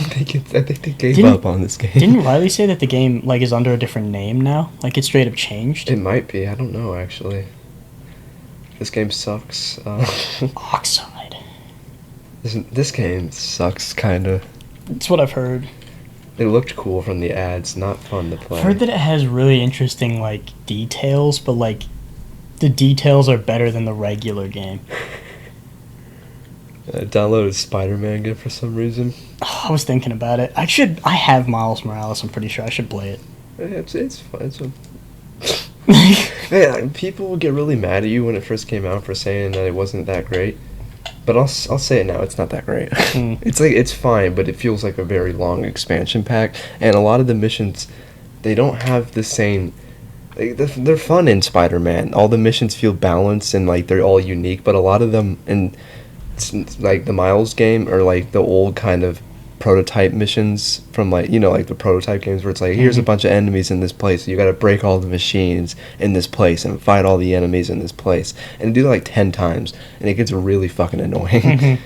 think they gave up on this game. Didn't Riley say that the game like is under a different name now? Like it straight up changed? It might be. I don't know actually. This game sucks. Oxide. This game sucks, kinda. That's what I've heard. It looked cool from the ads, not fun to play. I've heard that it has really interesting, like, details, but, like, the details are better than the regular game. I downloaded Spider-Man again for some reason. Oh, I was thinking about it. I have Miles Morales, I'm pretty sure. I should play it. It's fun. It's fun. Man, people would get really mad at you when it first came out for saying that it wasn't that great. But I'll say it now, it's not that great. It's fine, but it feels like a very long expansion pack. And a lot of the missions, they don't have the same... They're fun in Spider-Man. All the missions feel balanced and like they're all unique, but a lot of them in like the Miles game are like the old kind of prototype missions from like, you know, like the prototype games where it's like, here's a bunch of enemies in this place, you gotta break all the machines in this place and fight all the enemies in this place, and do that like 10 times and it gets really fucking annoying.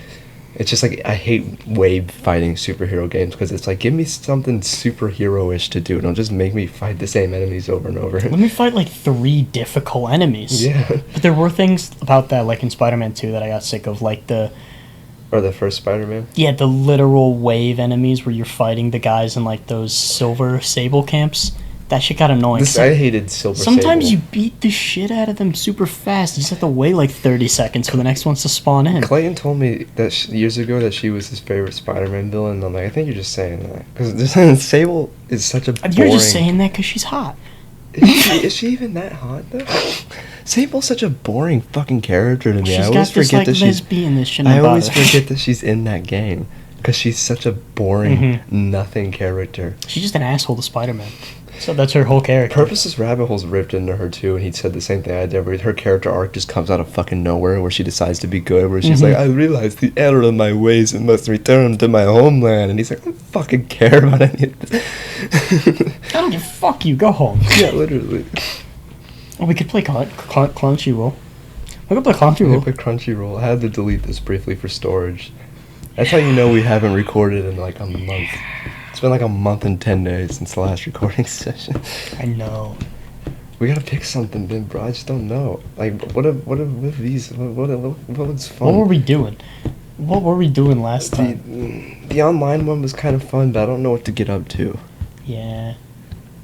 It's just like, I hate wave fighting superhero games because it's like, give me something superhero-ish to do, don't just make me fight the same enemies over and over. Let me fight like 3 difficult enemies. Yeah. But there were things about that, like in Spider-Man 2, that I got sick of, like Or the first Spider-Man? Yeah, the literal wave enemies where you're fighting the guys in like those Silver Sable camps. That shit got annoying. I hated Silver Sable. Sometimes you beat the shit out of them super fast. You just have to wait like 30 seconds for the next ones to spawn in. Clayton told me that years ago that she was his favorite Spider-Man villain, and I'm like, I think you're just saying that. Because Sable is such a boring... You're just saying that because she's hot. Is she even that hot, though? Sable's such a boring fucking character to me. I always forget that she's... I always forget that she's in that game. Because she's such a boring, nothing character. She's just an asshole to Spider-Man. So that's her whole character. Purpose's rabbit hole's ripped into her too, and he said the same thing I did. Where her character arc just comes out of fucking nowhere, where she decides to be good. Where she's like, I realized the error of my ways and must return to my homeland. And he's like, I don't fucking care about any of this. I don't give fuck you. Go home. Yeah, literally. Oh, we could play Crunchyroll. We could play Crunchyroll. We could play Crunchyroll. I had to delete this briefly for storage. That's how you know we haven't recorded in like a month. It's been like a month and 10 days since the last recording session. I know. We gotta pick something, then, bro. I just don't know. Like, what with these? What looks fun? What were we doing? What were we doing last time? The online one was kind of fun, but I don't know what to get up to. Yeah.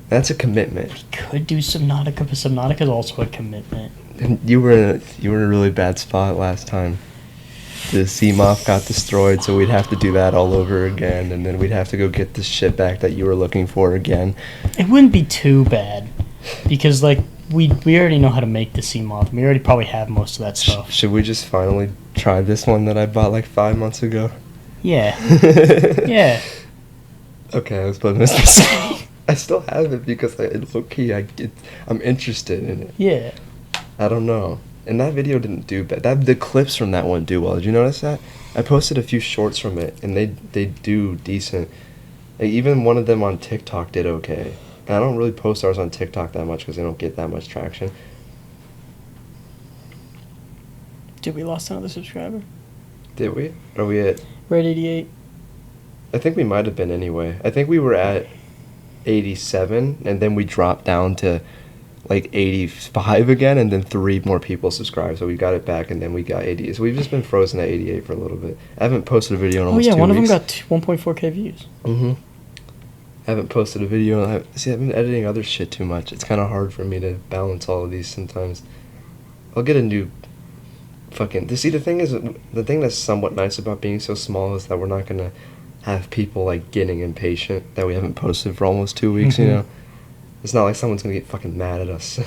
That's a commitment. We could do Subnautica, but Subnautica's also a commitment. And you were in a really bad spot last time. The Seamoth got destroyed, so we'd have to do that all over again, and then we'd have to go get the shit back that you were looking for again. It wouldn't be too bad, because like we already know how to make the Seamoth. We already probably have most of that stuff. Should we just finally try this one that I bought like 5 months ago? Yeah. Yeah. Okay, I was putting this mistake. I still have it because it's okay. I'm interested in it. Yeah. I don't know. And that video didn't do bad. The clips from that one do well. Did you notice that? I posted a few shorts from it, and they do decent. Like, even one of them on TikTok did okay. And I don't really post ours on TikTok that much because they don't get that much traction. Did we lost another subscriber? Did we? Are we at... We're at 88. I think we might have been anyway. I think we were at 87, and then we dropped down to like 85 again, and then 3 more people subscribed, so we got it back, and then we got 80. So we've just been frozen at 88 for a little bit. I haven't posted a video in almost 2 weeks. One of them got 1.4k views. Mm-hmm. I haven't posted a video. I've been editing other shit too much. It's kind of hard for me to balance all of these sometimes. I'll get a new fucking... See, the thing that's somewhat nice about being so small is that we're not going to have people, like, getting impatient that we haven't posted for almost 2 weeks, you know? It's not like someone's going to get fucking mad at us.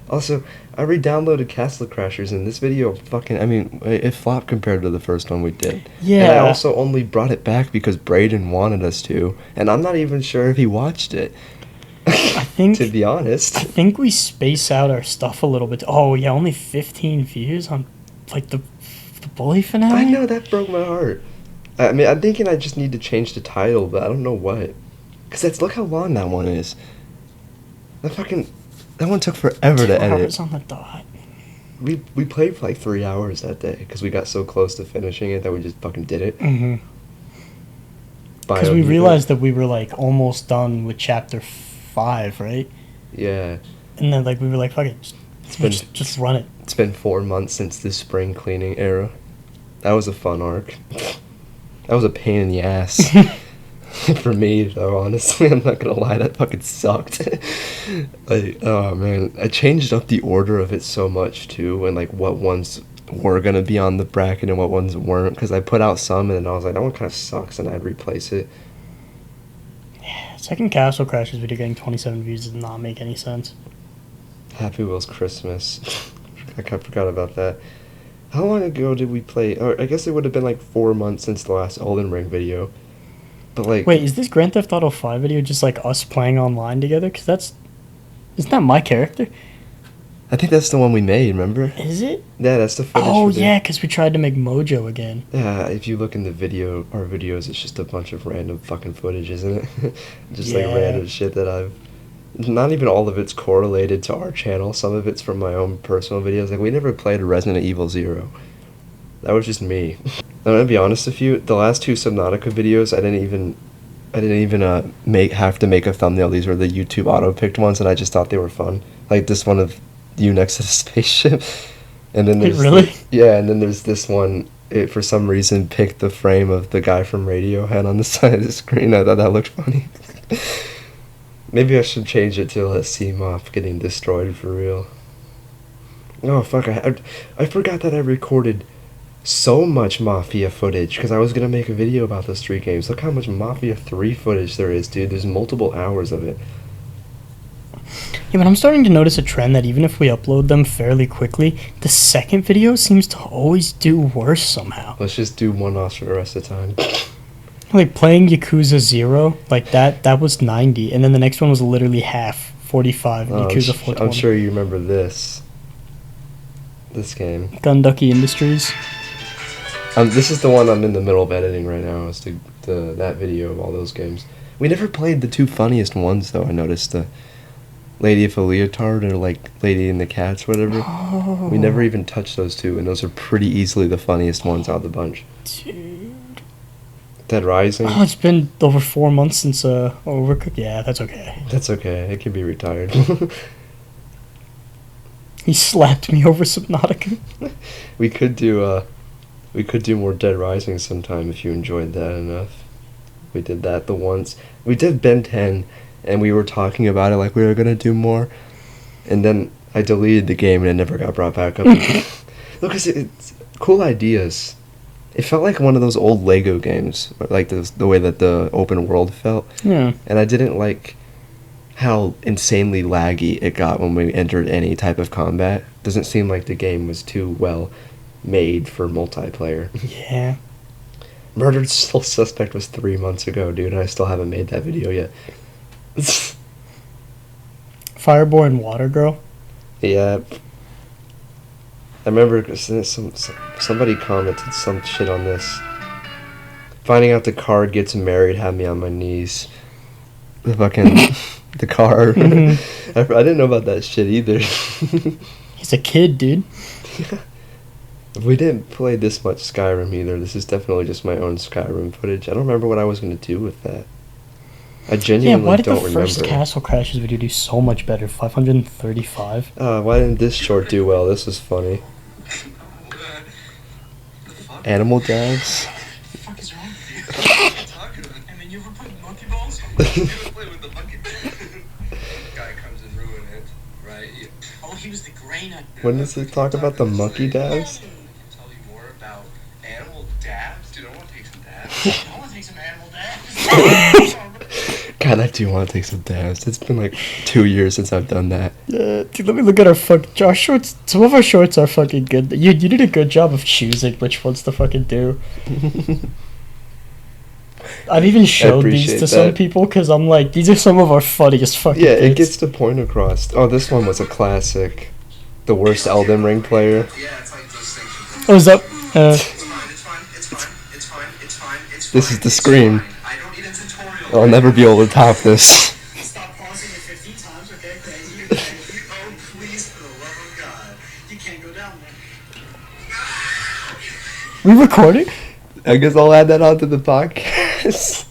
Also, I re-downloaded Castle Crashers, and this video it flopped compared to the first one we did. Yeah. And I also only brought it back because Braden wanted us to, and I'm not even sure if he watched it. I think... to be honest. I think we space out our stuff a little bit. Oh, yeah, only 15 views on, like, the Bully finale? I know, that broke my heart. I mean, I'm thinking I just need to change the title, but I don't know what. Because look how long that one is. That one took forever to edit. 2 hours on the dot. We played for like 3 hours that day because we got so close to finishing it that we just fucking did it. Mm-hmm. Because we realized that we were like almost done with chapter 5, right? Yeah. And then like we were like, fuck it, just run it. It's been 4 months since the spring cleaning era. That was a fun arc. That was a pain in the ass. For me, though, honestly, I'm not gonna lie, that fucking sucked. Like, oh man, I changed up the order of it so much too, and like what ones were gonna be on the bracket and what ones weren't, because I put out some and then I was like, that one kind of sucks, and I'd replace it. Yeah, second Castle Crashers video getting 27 views does not make any sense. Happy Wheels Christmas. I kind of forgot about that. How long ago did we play? Or I guess it would have been like 4 months since the last Elden Ring video. But like, wait, is this Grand Theft Auto 5 video just like us playing online together? Because isn't that my character? I think that's the one we made, remember? Is it? Yeah, that's the footage. Oh, yeah, because we tried to make Mojo again. Yeah, if you look in the video, our videos, it's just a bunch of random fucking footage, isn't it? Just like random shit that not even all of it's correlated to our channel. Some of it's from my own personal videos. Like, we never played Resident Evil 0. That was just me. I'm gonna be honest with you, the last 2 Subnautica videos, I didn't even have to make a thumbnail. These were the YouTube auto-picked ones, and I just thought they were fun. Like this one of you next to the spaceship. And then there's... Really? Yeah, and then there's this one, it for some reason picked the frame of the guy from Radiohead on the side of the screen. I thought that looked funny. Maybe I should change it to Let's See Moth getting destroyed for real. Oh, fuck, I forgot that I recorded so much Mafia footage because I was going to make a video about those 3 games. Look how much Mafia 3 footage there is, dude. There's multiple hours of it. Yeah, but I'm starting to notice a trend that even if we upload them fairly quickly, the second video seems to always do worse somehow. Let's just do one-offs for the rest of the time. Like playing Yakuza 0, like that was 90, and then the next one was literally half, 45, Yakuza 420. I'm sure you remember this game. Gunducky Industries. This is the one I'm in the middle of editing right now, is that video of all those games. We never played the 2 funniest ones, though, I noticed. The Lady of a Leotard or, like, Lady and the Cats, whatever. Oh. We never even touched those 2, and those are pretty easily the funniest ones out of the bunch. Dude. Dead Rising. Oh, it's been over 4 months since Overcooked. Yeah, that's okay. That's okay. It can be retired. He slapped me over Subnautica. We could do more Dead Rising sometime if you enjoyed that enough. We did that the once. We did Ben 10, and we were talking about it like we were gonna do more, and then I deleted the game and it never got brought back up. Look, it's cool ideas. It felt like one of those old Lego games, like the way that the open world felt. Yeah. And I didn't like how insanely laggy it got when we entered any type of combat. Doesn't seem like the game was too well made for multiplayer. Yeah. Murdered Soul Suspect was 3 months ago, dude, and I still haven't made that video yet. Fireborn Water Girl. Yeah. I remember somebody commented some shit on this. Finding out the car gets married had me on my knees. The fucking... the car. Mm-hmm. I didn't know about that shit either. He's a kid, dude. We didn't play this much Skyrim either. This is definitely just my own Skyrim footage. I don't remember what I was going to do with that. I genuinely Yeah, why did don't the first remember. Castle Crashes video do so much better? 535? Why didn't this short do well? This was funny. Animal Dads? What the fuck is wrong with you? What are you talking about? And then you ever put monkey balls? I'm gonna play with the monkey guy comes and ruin it, right? Oh, he was the grain. When does it talk about the monkey dabs? I can tell you more about animal dabs. Dude, I want to take some dabs. I want to take some animal dabs. God, I do want to take some dabs. It's been like 2 years since I've done that. Dude, let me look at our shorts. Some of our shorts are fucking good. You did a good job of choosing which ones to fucking do. I've even showed these appreciate to some that. people because I'm like, these are some of our funniest fucking Yeah, it bits. gets the point across. Oh, this one was a classic. The worst Elden Ring player. Yeah, it's like those things. Oh, is that... This is the scream. I don't need a tutorial. I'll never be able to top this. Stop pausing it 15 times, okay? Crazy. Oh, please, for the love of God. You can't go down there. we recording? I guess I'll add that onto the podcast.